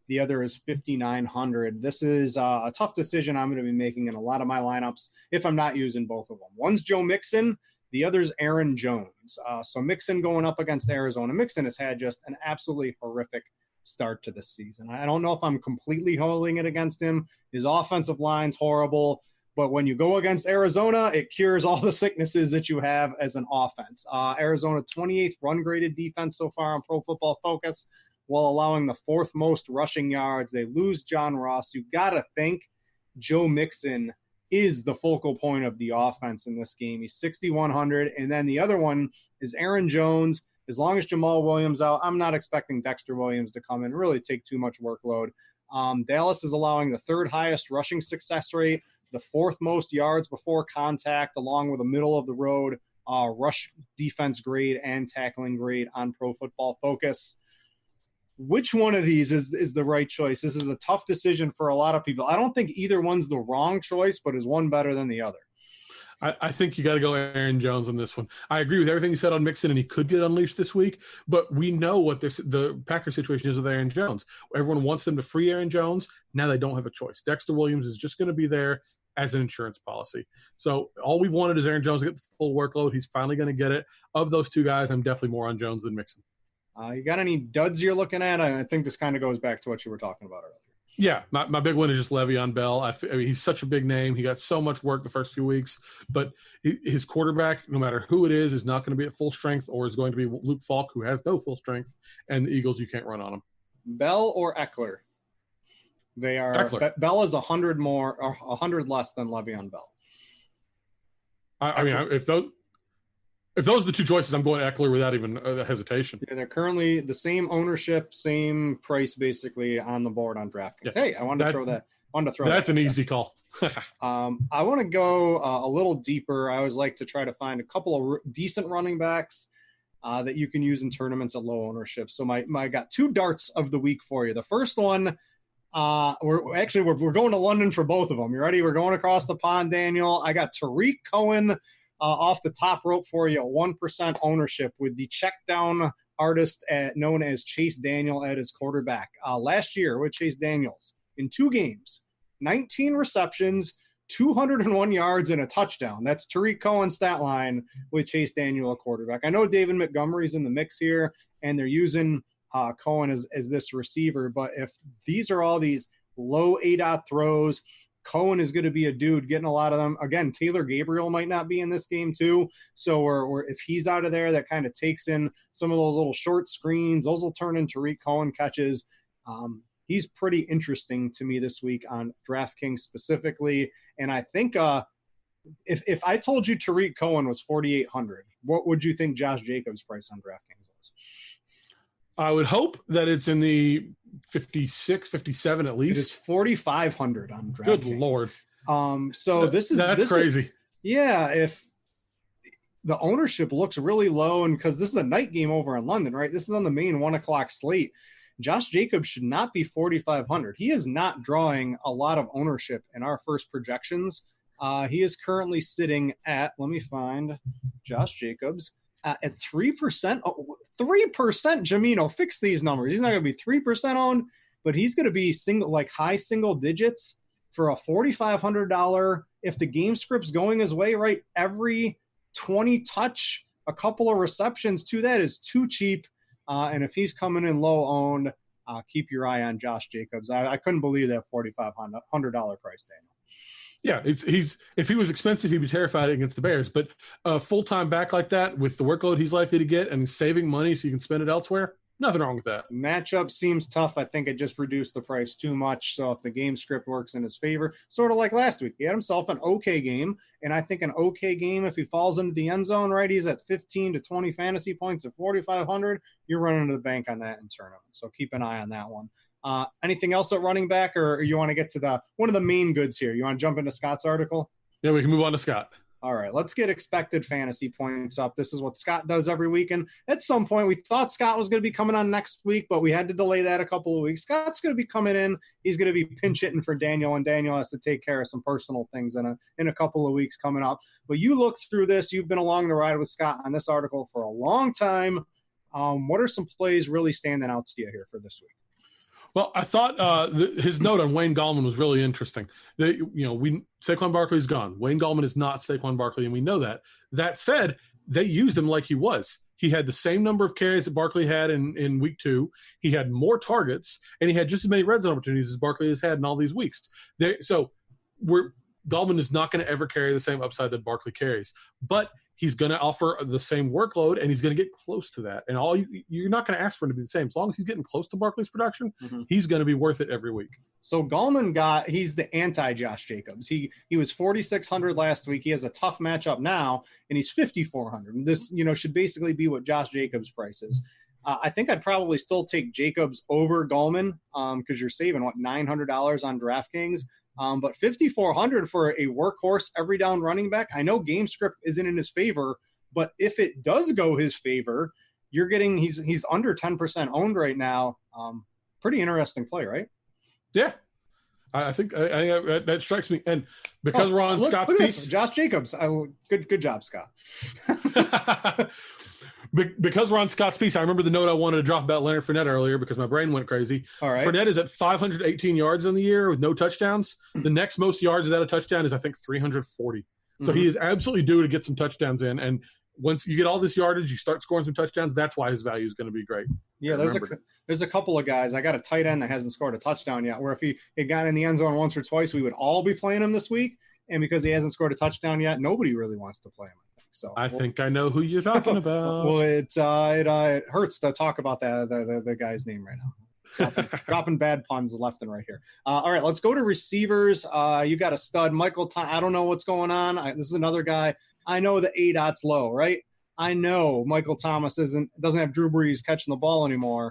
The other is 5,900. This is a tough decision I'm going to be making in a lot of my lineups if I'm not using both of them. One's Joe Mixon. The other's Aaron Jones. So Mixon going up against Arizona. Mixon has had just an absolutely horrific start to this season. I don't know if I'm completely holding it against him. His offensive line's horrible. But when you go against Arizona, it cures all the sicknesses that you have as an offense. Arizona 28th run-graded defense so far on Pro Football Focus, while allowing the 4th most rushing yards. They lose John Ross. You got to think Joe Mixon is the focal point of the offense in this game. He's 6,100. And then the other one is Aaron Jones. As long as Jamal Williams out, I'm not expecting Dexter Williams to come in and really take too much workload. Dallas is allowing the 3rd highest rushing success rate, the 4th most yards before contact, along with a middle-of-the-road rush defense grade and tackling grade on Pro Football Focus. Which one of these is the right choice? This is a tough decision for a lot of people. I don't think either one's the wrong choice, but is one better than the other? I think you got to go Aaron Jones on this one. I agree with everything you said on Mixon, and he could get unleashed this week, but we know what the Packers situation is with Aaron Jones. Everyone wants them to free Aaron Jones. Now they don't have a choice. Dexter Williams is just going to be there as an insurance policy. So all we've wanted is Aaron Jones to get the full workload. He's finally going to get it. Of those 2 guys, I'm definitely more on Jones than Mixon. You got any duds you're looking at? I think this kind of goes back to what you were talking about earlier. Yeah, my big one is just Le'Veon Bell. I mean, he's such a big name. He got so much work the first few weeks, but his quarterback, no matter who it is not going to be at full strength, or is going to be Luke Falk, who has no full strength, and the Eagles, you can't run on him. Bell or Eckler? They are. Eckler. Bell is 100 more or 100 less than Le'Veon Bell. I mean, if those are the 2 choices, I'm going Eckler without even hesitation. Yeah, they're currently the same ownership, same price, basically on the board on DraftKings. Yeah. Hey, I wanted to throw that. That's an easy call. I want to go a little deeper. I always like to try to find a couple of decent running backs that you can use in tournaments at low ownership. So I got 2 darts of the week for you. The first one, we're going to London for both of them. You ready? We're going across the pond, Daniel. I got Tariq Cohen off the top rope for you, 1% ownership with the check down artist known as Chase Daniel at his quarterback. Last year with Chase Daniels, in 2 games, 19 receptions, 201 yards, and a touchdown. That's Tariq Cohen's stat line with Chase Daniel, a quarterback. I know David Montgomery's in the mix here, and they're using Cohen as this receiver, but if these are all these low ADOT throws, Cohen is going to be a dude getting a lot of them. Again, Taylor Gabriel might not be in this game too. So if he's out of there, that kind of takes in some of those little short screens. Those will turn into Tariq Cohen catches. He's pretty interesting to me this week on DraftKings specifically. And I think if I told you Tariq Cohen was 4,800, what would you think Josh Jacobs' price on DraftKings was? I would hope that it's in the 56, 57 at least. It's 4,500 on DraftKings. Good Lord. That's crazy. If the ownership looks really low, and because this is a night game over in London, right? This is on the main 1:00 slate. Josh Jacobs should not be 4,500. He is not drawing a lot of ownership in our first projections. He is currently sitting at, let me find Josh Jacobs, at 3%. 3%, Jamino, fix these numbers. He's not going to be 3% owned, but he's going to be high single digits for a $4,500. If the game script's going his way, right, every 20 touch, a couple of receptions to that is too cheap. And if he's coming in low owned, keep your eye on Josh Jacobs. I couldn't believe that $4,500 price, Daniel. Yeah, if he was expensive, he'd be terrified against the Bears. But a full-time back like that with the workload he's likely to get and saving money so you can spend it elsewhere, nothing wrong with that. Matchup seems tough. I think it just reduced the price too much. So if the game script works in his favor, sort of like last week, he had himself an okay game. And I think an okay game, if he falls into the end zone, right, he's at 15 to 20 fantasy points at 4,500. You're running to the bank on that in tournament. So keep an eye on that one. Anything else at running back, or you want to get to one of the main goods here? You want to jump into Scott's article? Yeah, we can move on to Scott. All right, let's get expected fantasy points up. This is what Scott does every week. And at some point, we thought Scott was going to be coming on next week, but we had to delay that a couple of weeks. Scott's going to be coming in. He's going to be pinch hitting for Daniel, and Daniel has to take care of some personal things in a couple of weeks coming up. But you look through this. You've been along the ride with Scott on this article for a long time. What are some plays really standing out to you here for this week? Well, I thought his note on Wayne Gallman was really interesting. Saquon Barkley's gone. Wayne Gallman is not Saquon Barkley, and we know that. That said, they used him like he was. He had the same number of carries that Barkley had in week 2. He had more targets, and he had just as many red zone opportunities as Barkley has had in all these weeks. Gallman is not going to ever carry the same upside that Barkley carries, but he's going to offer the same workload, and he's going to get close to that. And you're not going to ask for him to be the same. As long as he's getting close to Barkley's production, he's going to be worth it every week. So Gallman he's the anti-Josh Jacobs. He was 4,600 last week. He has a tough matchup now, and he's 5,400. This, should basically be what Josh Jacobs' price is. I think I'd probably still take Jacobs over Gallman because you're saving, $900 on DraftKings. But 5,400 for a workhorse every down running back. I know game script isn't in his favor, but if it does go his favor, you're getting he's under 10% owned right now. Pretty interesting play, right? Yeah, I think that strikes me. And because we're on Scott's piece, Josh Jacobs, good job, Scott. Because we're on Scott's piece, I remember the note I wanted to drop about Leonard Fournette earlier because my brain went crazy. All right. Fournette is at 518 yards in the year with no touchdowns. The next most yards without a touchdown is, I think, 340. So he is absolutely due to get some touchdowns in. And once you get all this yardage, you start scoring some touchdowns. That's why his value is going to be great. Yeah, there's a couple of guys. I got a tight end that hasn't scored a touchdown yet, where if he had gotten in the end zone once or twice, we would all be playing him this week. And because he hasn't scored a touchdown yet, nobody really wants to play him. So I think I know who you're talking about. Well, it hurts to talk about the guy's name right now. Dropping bad puns left and right here. All right, let's go to receivers. You got a stud, Michael Thomas. I don't know what's going on. This is another guy. I know the ADOT's low, right? I know Michael Thomas doesn't have Drew Brees catching the ball anymore,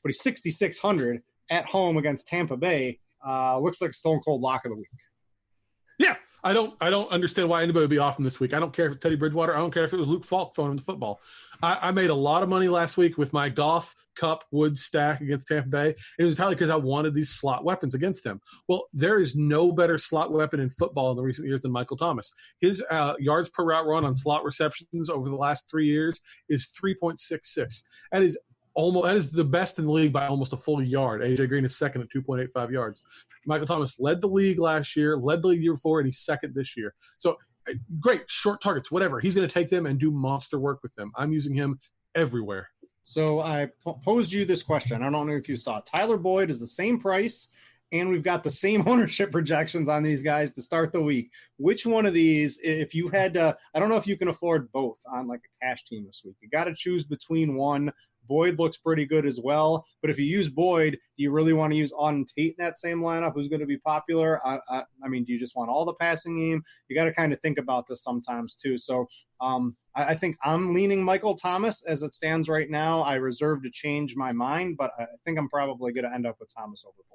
but he's 6,600 at home against Tampa Bay. Looks like a stone cold lock of the week. Yeah. I don't understand why anybody would be off him this week. I don't care if it's Teddy Bridgewater. I don't care if it was Luke Falk throwing him the football. I made a lot of money last week with my Goff, Kupp, Woods stack against Tampa Bay. It was entirely because I wanted these slot weapons against them. Well, there is no better slot weapon in football in the recent years than Michael Thomas. His yards per route run on slot receptions over the last 3 years is 3.66. That is That is the best in the league by almost a full yard. AJ Green is second at 2.85 yards. Michael Thomas led the league last year, led the league the year before, and he's second this year. So great, short targets, whatever. He's going to take them and do monster work with them. I'm using him everywhere. So I posed you this question. I don't know if you saw it. Tyler Boyd is the same price, and we've got the same ownership projections on these guys to start the week. Which one of these, if you had to, I don't know if you can afford both on like a cash team this week. You got to choose between one. Boyd looks pretty good as well. But if you use Boyd, do you really want to use Auden Tate in that same lineup? Who's going to be popular? I mean, do you just want all the passing game? You got to kind of think about this sometimes too. So I think I'm leaning Michael Thomas as it stands right now. I reserve to change my mind, but I think I'm probably going to end up with Thomas over Boyd.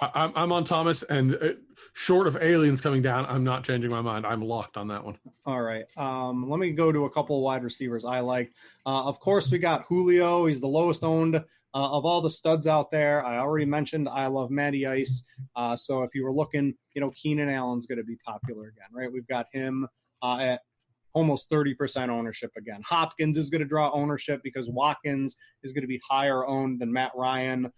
I'm on Thomas, and short of aliens coming down, I'm not changing my mind. I'm locked on that one. All right. Let me go to a couple of wide receivers I like. Of course, we got Julio. He's the lowest owned of all the studs out there. I already mentioned I love Matty Ice. So if you were looking, Keenan Allen's going to be popular again, right? We've got him at almost 30% ownership again. Hopkins is going to draw ownership because Watkins is going to be higher owned than Matt Ryan.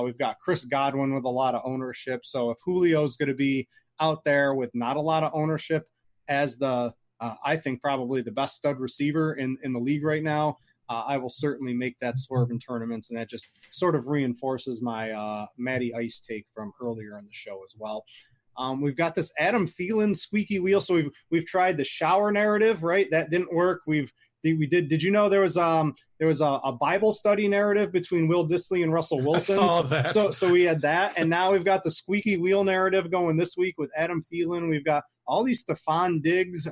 We've got Chris Godwin with a lot of ownership. So if Julio's going to be out there with not a lot of ownership as I think probably the best stud receiver in the league right now, I will certainly make that swerve in tournaments. And that just sort of reinforces my Matty Ice take from earlier in the show as well. We've got this Adam Thielen squeaky wheel. So we've tried the shower narrative, right? That didn't work. Did you know there was a Bible study narrative between Will Dissly and Russell Wilson? I saw that. So we had that, and now we've got the squeaky wheel narrative going this week with Adam Thielen. We've got all these Stephon Diggs,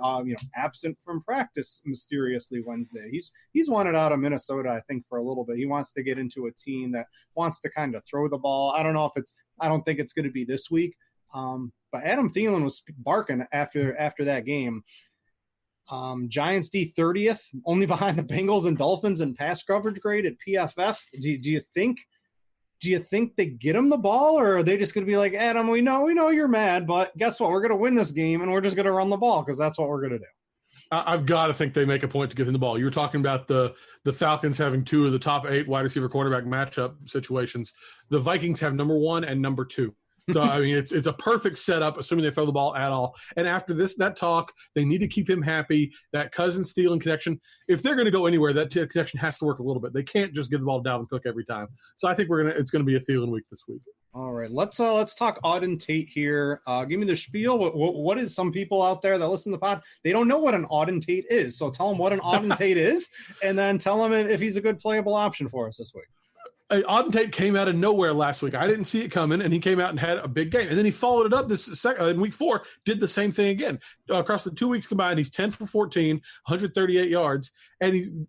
absent from practice mysteriously Wednesday. He's wanted out of Minnesota, I think, for a little bit. He wants to get into a team that wants to kind of throw the ball. I don't think it's going to be this week. But Adam Thielen was barking after that game. Giants D 30th, only behind the Bengals and Dolphins in pass coverage grade at PFF. Do you think they get him the ball, or are they just going to be like, Adam, we know you're mad, but guess what? We're going to win this game, and we're just going to run the ball because that's what we're going to do. I've got to think they make a point to get him the ball. You were talking about the Falcons having two of the top 8 wide receiver quarterback matchup situations. The Vikings have number 1 and number 2. So, I mean, it's a perfect setup, assuming they throw the ball at all. And after that talk, they need to keep him happy. That Cousins-Thielen connection, if they're going to go anywhere, that connection has to work a little bit. They can't just give the ball to Dalvin Cook every time. So I think it's going to be a Thielen week this week. All right, let's talk Auden Tate here. Give me the spiel. What is some people out there that listen to the pod? They don't know what an Auden Tate is. So tell them what an Auden Tate is, and then tell them if he's a good playable option for us this week. Auden Tate came out of nowhere last week. I didn't see it coming, and he came out and had a big game. And then he followed it up in week 4, did the same thing again. Across the 2 weeks combined, he's 10 for 14, 138 yards. And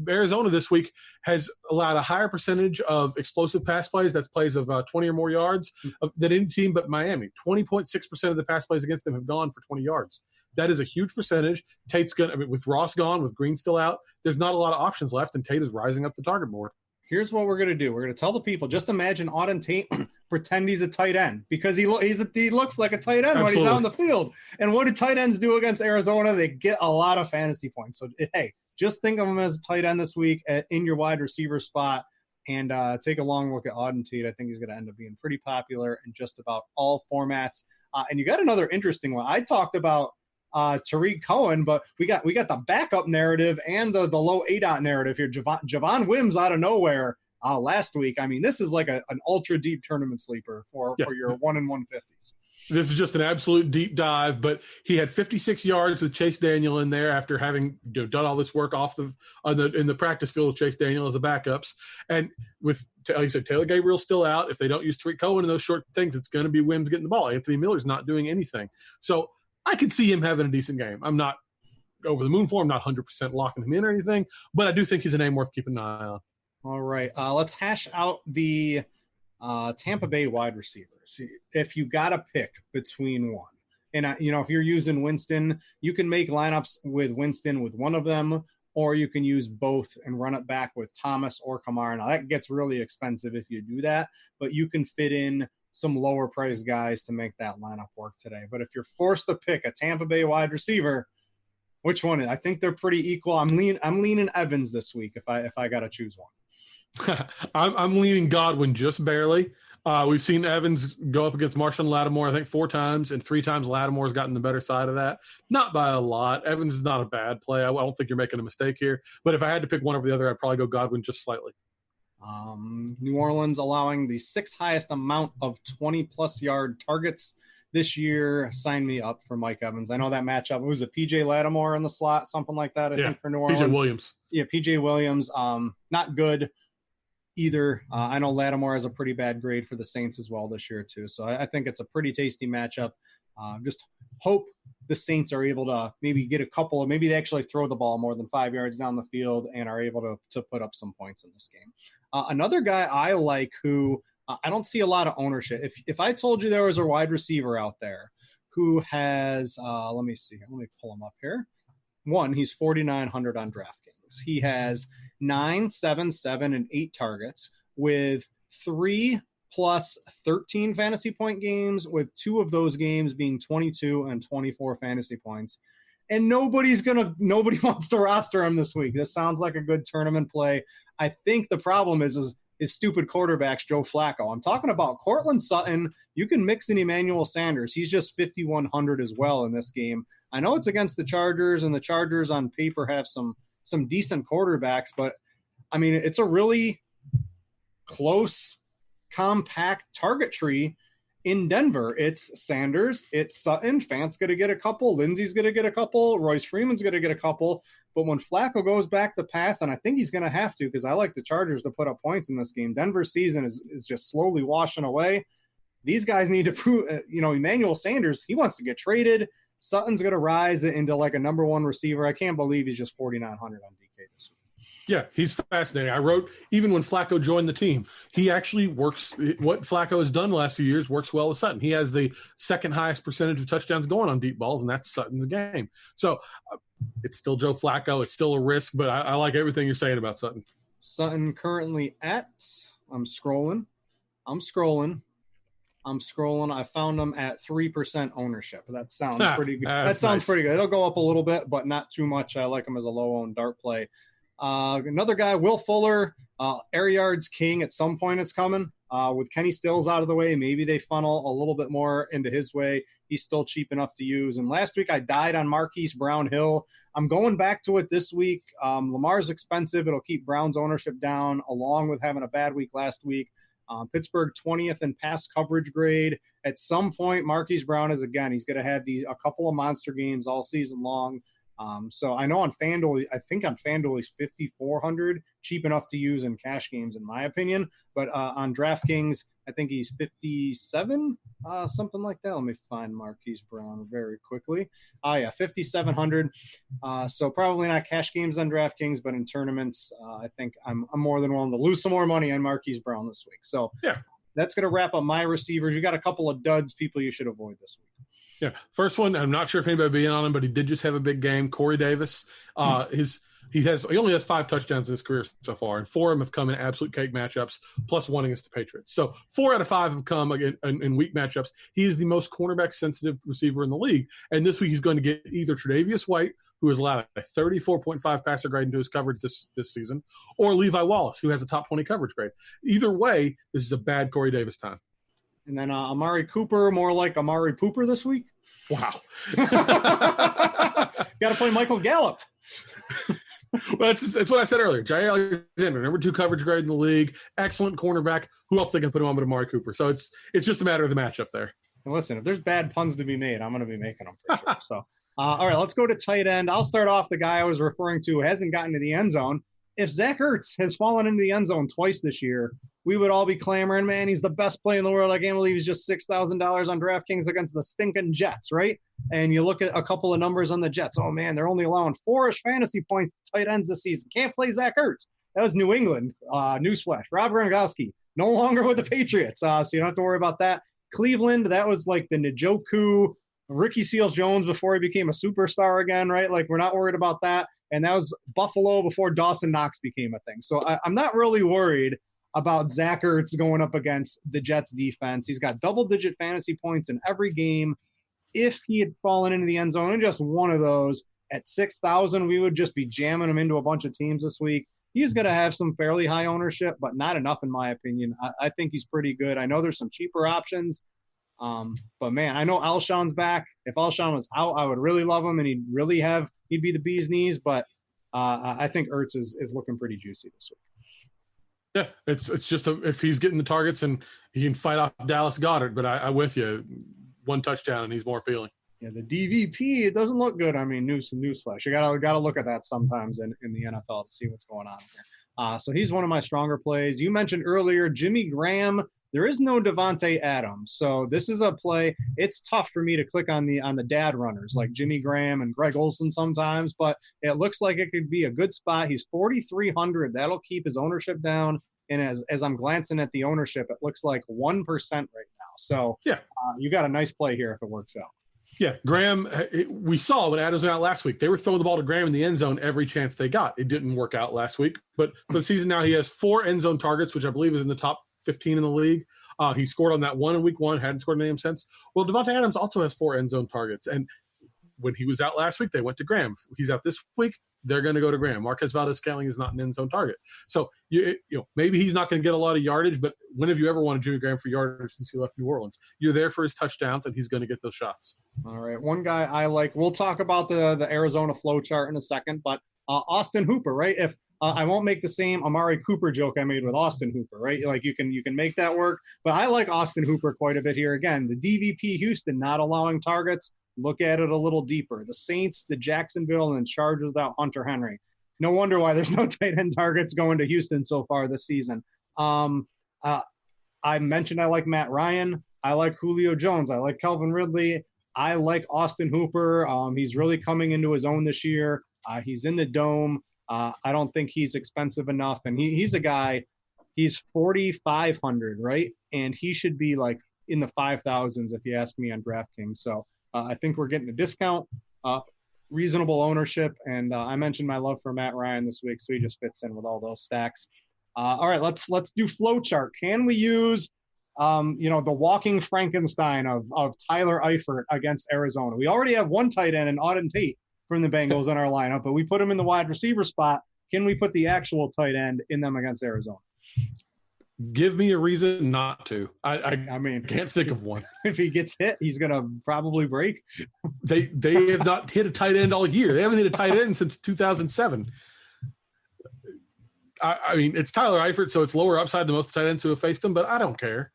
Arizona this week has allowed a higher percentage of explosive pass plays. That's plays of 20 or more yards than any team but Miami. 20.6% of the pass plays against them have gone for 20 yards. That is a huge percentage. Tate's with Ross gone, with Green still out, there's not a lot of options left, and Tate is rising up the target board. Here's what we're going to do. We're going to tell the people, just imagine Auden Tate pretend he's a tight end because he looks like a tight end. Absolutely. When he's out in the field. And what do tight ends do against Arizona? They get a lot of fantasy points. So, hey, just think of him as a tight end this week in your wide receiver spot and take a long look at Auden Tate. I think he's going to end up being pretty popular in just about all formats. And you got another interesting one. I talked about Tariq Cohen, but we got the backup narrative and the low ADOT narrative here. Javon Wims out of nowhere last week. I mean, this is like an ultra deep tournament sleeper for your 1 in 150s. This is just an absolute deep dive, but he had 56 yards with Chase Daniel in there after having done all this work in the practice field with Chase Daniel as the backups. And with, like you said, Taylor Gabriel's still out. If they don't use Tariq Cohen in those short things, it's going to be Wims getting the ball. Anthony Miller's not doing anything. So I could see him having a decent game. I'm not over the moon for him, not 100% locking him in or anything, but I do think he's a name worth keeping an eye on. All right. Let's hash out the Tampa Bay wide receivers. If you got to pick between one, and if you're using Winston, you can make lineups with Winston with one of them, or you can use both and run it back with Thomas or Kamara. Now that gets really expensive if you do that, but you can fit in some lower price guys to make that lineup work today. But if you're forced to pick a Tampa Bay wide receiver, Which one? I think they're pretty equal. I'm leaning Evans this week if I got to choose one. I'm leaning Godwin just barely. We've seen Evans go up against Marshawn Lattimore, I think 4 times, and 3 times Lattimore's gotten the better side of that. Not by a lot. Evans is not a bad play. I don't think you're making a mistake here. But if I had to pick one over the other, I'd probably go Godwin just slightly. New Orleans allowing the 6th highest amount of 20-plus yard targets this year. Sign me up for Mike Evans. I know that matchup. It was a P.J. Lattimore in the slot, something like that, I think, for New Orleans. P.J. Williams. Yeah, P.J. Williams. Not good either. I know Lattimore has a pretty bad grade for the Saints as well this year too. So I think it's a pretty tasty matchup. Just hope the Saints are able to maybe get a couple, maybe they actually throw the ball more than 5 yards down the field and are able to put up some points in this game. Another guy I like who I don't see a lot of ownership. If I told you there was a wide receiver out there who has, let me pull him up here. One, he's 4,900 on DraftKings. He has 9, 7, 7, and 8 targets with 3 plus 13 fantasy point games, with 2 of those games being 22 and 24 fantasy points. And nobody wants to roster him this week. This sounds like a good tournament play. I think the problem is stupid quarterbacks, Joe Flacco. I'm talking about Cortland Sutton. You can mix in Emmanuel Sanders. He's just 5,100 as well in this game. I know it's against the Chargers, and the Chargers on paper have some decent quarterbacks, but I mean, it's a really close, compact target tree in Denver. It's Sanders, it's Sutton, Fant's going to get a couple, Lindsey's going to get a couple, Royce Freeman's going to get a couple. But when Flacco goes back to pass, and I think he's going to have to, because I like the Chargers to put up points in this game, Denver's season is just slowly washing away. These guys need to prove, Emmanuel Sanders, he wants to get traded. Sutton's going to rise into like a number 1 receiver. I can't believe he's just 4,900 on DK this week. Yeah, he's fascinating. I wrote, even when Flacco joined the team, he actually works, what Flacco has done the last few years works well with Sutton. He has the 2nd highest percentage of touchdowns going on deep balls, and that's Sutton's game. So it's still Joe Flacco. It's still a risk, but I like everything you're saying about Sutton. Sutton currently at, I'm scrolling. I found them at 3% ownership. That sounds pretty good. That sounds nice. Pretty good. It'll go up a little bit, but not too much. I like him as a low-owned dart play. Another guy, Will Fuller, air yards king. At some point it's coming. With Kenny Stills out of the way, maybe they funnel a little bit more into his way. He's still cheap enough to use. And last week I died on Marquise Brown-Hill. I'm going back to it this week. Lamar's expensive. It'll keep Brown's ownership down, along with having a bad week last week. Pittsburgh 20th in pass coverage grade. At some point, Marquise Brown he's going to have a couple of monster games all season long. So I know on FanDuel, I think on FanDuel he's 5,400, cheap enough to use in cash games, in my opinion. But on DraftKings, I think he's 57, something like that. Let me find Marquise Brown very quickly. 5,700. So probably not cash games on DraftKings, but in tournaments, I think I'm more than willing to lose some more money on Marquise Brown this week. So yeah, that's going to wrap up my receivers. You got a couple of duds, people you should avoid this week. Yeah, first one, I'm not sure if anybody will be in on him, but he did just have a big game. Corey Davis, he only has 5 touchdowns in his career so far, and 4 of them have come in absolute cake matchups, plus 1 against the Patriots. So 4 out of 5 have come in weak matchups. He is the most cornerback-sensitive receiver in the league, and this week he's going to get either Tre'Davious White, who has allowed a 34.5 passer grade into his coverage this season, or Levi Wallace, who has a top 20 coverage grade. Either way, this is a bad Corey Davis time. And then Amari Cooper, more like Amari Pooper this week. Wow. Got to play Michael Gallup. Well, it's what I said earlier. Jay Alexander, number 2 coverage grade in the league, excellent cornerback. Who else they can put him on but Amari Cooper? So it's just a matter of the matchup there. And listen, if there's bad puns to be made, I'm going to be making them for sure. So, all right, let's go to tight end. I'll start off the guy I was referring to who hasn't gotten to the end zone. If Zach Ertz has fallen into the end zone twice this year, we would all be clamoring, man, he's the best play in the world. I can't believe he's just $6,000 on DraftKings against the stinking Jets, right? And you look at a couple of numbers on the Jets. Oh, man, they're only allowing 4-ish fantasy points to tight ends this season. Can't play Zach Ertz. That was New England. Newsflash. Rob Gronkowski, no longer with the Patriots, so you don't have to worry about that. Cleveland, that was like the Njoku, Ricky Seals-Jones before he became a superstar again, right? Like, we're not worried about that. And that was Buffalo before Dawson Knox became a thing. So I'm not really worried about Zach Ertz going up against the Jets defense. He's got double-digit fantasy points in every game. If he had fallen into the end zone in just one of those, At 6,000, we would just be jamming him into a bunch of teams this week. He's going to have some fairly high ownership, but not enough in my opinion. I think he's pretty good. I know there's some cheaper options, but man, I know Alshon's back. If Alshon was out, I would really love him, and he'd be the bee's knees. But I think Ertz is looking pretty juicy this week. Yeah, it's just if he's getting the targets and he can fight off Dallas Goedert, but I'm with you. One touchdown and he's more appealing. Yeah, the DVP, it doesn't look good. I mean, newsflash. You gotta look at that sometimes in the NFL to see what's going on here. So he's one of my stronger plays. You mentioned earlier Jimmy Graham. There is no Devontae Adams, so this is a play. It's tough for me to click on the dad runners like Jimmy Graham and Greg Olsen sometimes, but it looks like it could be a good spot. He's 4,300. That'll keep his ownership down. And as I'm glancing at the ownership, it looks like 1% right now. So yeah, you got a nice play here if it works out. Yeah, Graham, we saw when Adams went out last week, they were throwing the ball to Graham in the end zone every chance they got. It didn't work out last week. But for the season now, he has 4 end zone targets, which I believe is in the top 15 in the league. He scored on that one in week 1, hadn't scored any of them since. Well, Devontae Adams also has 4 end zone targets. And when he was out last week, they went to Graham. He's out this week, they're going to go to Graham. Marquez Valdez-Scantling is not an end zone target. So, maybe he's not going to get a lot of yardage, but when have you ever wanted Jimmy Graham for yardage since he left New Orleans? You're there for his touchdowns, and he's going to get those shots. All right. One guy I like, we'll talk about the Arizona flow chart in a second, but Austin Hooper, right? If I won't make the same Amari Cooper joke I made with Austin Hooper, right? Like you can make that work, but I like Austin Hooper quite a bit here. Again, the DVP Houston not allowing targets. Look at it a little deeper. The Saints, the Jacksonville, and Chargers without Hunter Henry. No wonder why there's no tight end targets going to Houston so far this season. I mentioned I like Matt Ryan. I like Julio Jones. I like Calvin Ridley. I like Austin Hooper. He's really coming into his own this year. He's in the dome. I don't think he's expensive enough. And he's a guy, he's 4,500, right? And he should be like in the 5,000s if you ask me on DraftKings. So I think we're getting a discount, reasonable ownership. And I mentioned my love for Matt Ryan this week, so he just fits in with all those stacks. All right, let's do flow chart. Can we use, the walking Frankenstein of Tyler Eifert against Arizona? We already have one tight end in Auden Tate from the Bengals in our lineup, but we put him in the wide receiver spot. Can we put the actual tight end in them against Arizona? Give me a reason not to. I mean, can't think of one. If he gets hit, he's going to probably break. They have not hit a tight end all year. They haven't hit a tight end since 2007. I mean, it's Tyler Eifert, so it's lower upside than most tight ends who have faced him, but I don't care.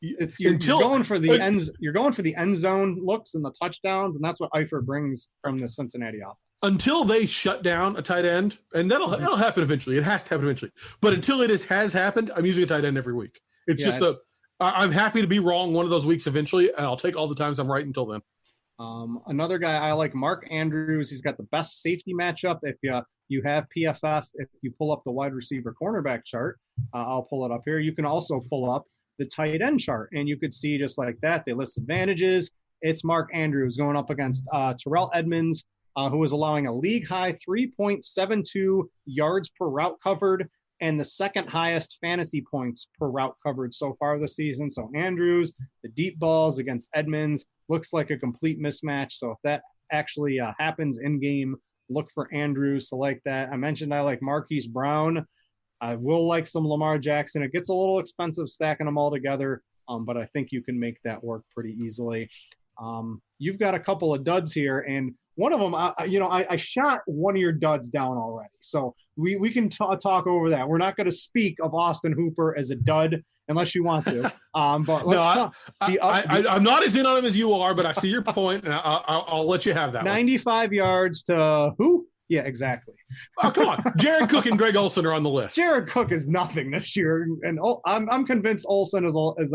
You're going for the end zone looks and the touchdowns, and that's what Eifert brings from the Cincinnati offense. Until they shut down a tight end, and that'll happen eventually. It has to happen eventually. But until it has happened, I'm using a tight end every week. I'm happy to be wrong one of those weeks eventually, and I'll take all the times I'm right until then. Another guy I like, Mark Andrews. He's got the best safety matchup. If you have PFF, if you pull up the wide receiver cornerback chart, I'll pull it up here. You can also pull up the tight end chart, and you could see just like that, they list advantages. It's Mark Andrews going up against Terrell Edmonds, who is allowing a league-high 3.72 yards per route covered and the second highest fantasy points per route covered so far this season. So Andrews, the deep balls against Edmonds, looks like a complete mismatch. So if that actually happens in-game, look for Andrews to like that. I mentioned I like Marquise Brown. I will like some Lamar Jackson. It gets a little expensive stacking them all together, but I think you can make that work pretty easily. You've got a couple of duds here, and one of them, I shot one of your duds down already. So we can talk over that. We're not going to speak of Austin Hooper as a dud unless you want to. But let's talk. I'm not as in on him as you are, but I see your point, and I'll let you have that 95 yards to who? Yeah, exactly. Oh, come on. Jared Cook and Greg Olsen are on the list. Jared Cook is nothing this year. And I'm convinced Olsen is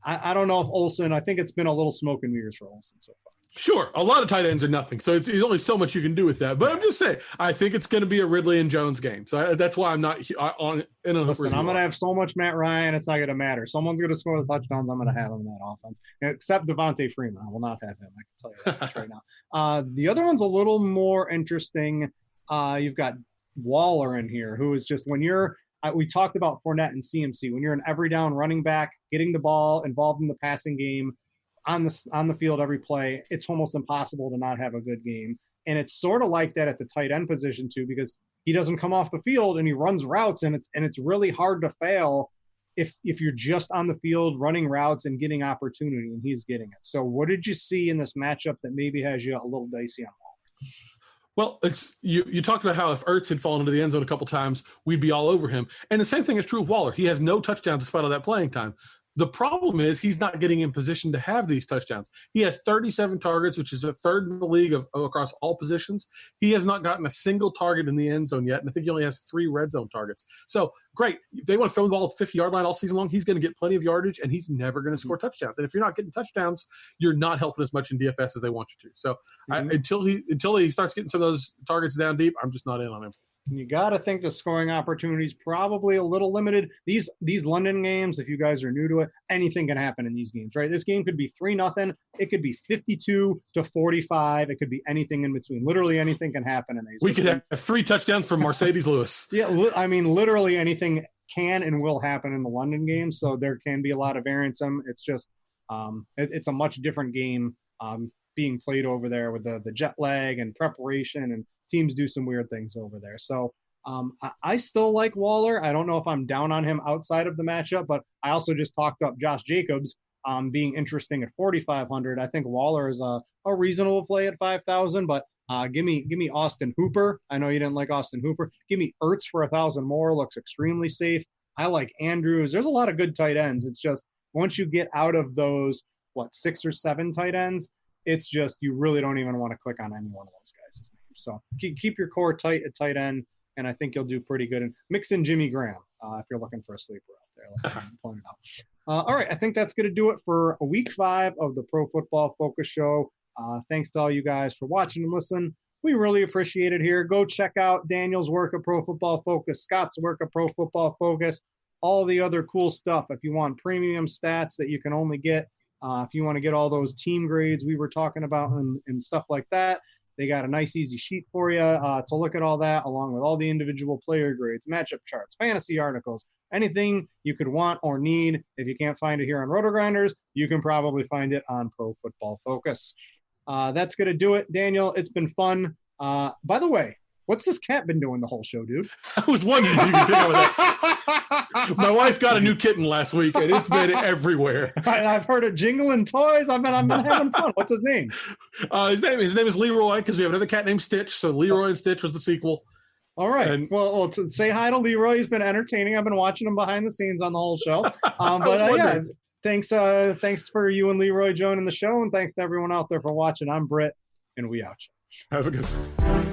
I don't know if Olsen, I think it's been a little smoke and mirrors for Olsen so far. Sure. A lot of tight ends are nothing. So it's only so much you can do with that. But I'm just saying, I think it's going to be a Ridley and Jones game. So that's why I'm not on in a Listen, I'm going to have so much Matt Ryan, it's not going to matter. Someone's going to score the touchdowns. I'm going to have him in that offense. Except Devontae Freeman. I will not have him. I can tell you that much right now. The other one's a little more interesting. You've got Waller in here, who is just when you're we talked about Fournette and CMC. When you're an every down running back, getting the ball, involved in the passing game, on the field every play, it's almost impossible to not have a good game. And it's sort of like that at the tight end position too, because he doesn't come off the field and he runs routes, and it's really hard to fail if you're just on the field running routes and getting opportunity, and he's getting it. So what did you see in this matchup that maybe has you a little dicey on Waller? Well, it's you talked about how if Ertz had fallen into the end zone a couple times, we'd be all over him. And the same thing is true of Waller. He has no touchdowns despite all that playing time. The problem is he's not getting in position to have these touchdowns. He has 37 targets, which is a third in the league across all positions. He has not gotten a single target in the end zone yet, and I think he only has 3 red zone targets. So, great. If they want to throw the ball at the 50-yard line all season long, he's going to get plenty of yardage, and he's never going to score touchdowns. And if you're not getting touchdowns, you're not helping as much in DFS as they want you to. So, until he starts getting some of those targets down deep, I'm just not in on him. You got to think the scoring opportunities probably a little limited. These London games, if you guys are new to it, anything can happen in these games, right? This game could be 3-0. It could be 52-45. It could be anything in between. Literally anything can happen in these. We could have 3 touchdowns from Mercedes Lewis. Yeah, I mean, literally anything can and will happen in the London game. So there can be a lot of variance. It's just it's a much different game being played over there with the jet lag and preparation, and teams do some weird things over there. So I still like Waller. I don't know if I'm down on him outside of the matchup, but I also just talked up Josh Jacobs being interesting at 4,500. I think Waller is a reasonable play at 5,000, but give me Austin Hooper. I know you didn't like Austin Hooper. Give me Ertz for 1,000 more. Looks extremely safe. I like Andrews. There's a lot of good tight ends. It's just once you get out of those, 6 or 7 tight ends, it's just you really don't even want to click on any one of those guys' names. So keep your core tight at tight end, and I think you'll do pretty good. And mix in Jimmy Graham if you're looking for a sleeper out there, like I pointed out. All right, I think that's going to do it for week 5 of the Pro Football Focus Show. Thanks to all you guys for watching and listening. We really appreciate it here. Go check out Daniel's work at Pro Football Focus, Scott's work at Pro Football Focus, all the other cool stuff. If you want premium stats that you can only get, if you want to get all those team grades we were talking about and stuff like that, they got a nice, easy sheet for you to look at all that, along with all the individual player grades, matchup charts, fantasy articles, anything you could want or need. If you can't find it here on RotoGrinders, you can probably find it on Pro Football Focus. That's going to do it, Daniel. It's been fun. By the way, what's this cat been doing the whole show, dude? I was wondering if you could pick up with that. My wife got a new kitten last week, and it's been everywhere. I've heard of jingling toys. I've been having fun. What's his name? His name is Leroy, because we have another cat named Stitch. So Leroy and Stitch was the sequel. All right. Well, say hi to Leroy. He's been entertaining. I've been watching him behind the scenes on the whole show. Yeah, thanks for you and Leroy joining the show, and thanks to everyone out there for watching. I'm Brit, and we out. Have a good one.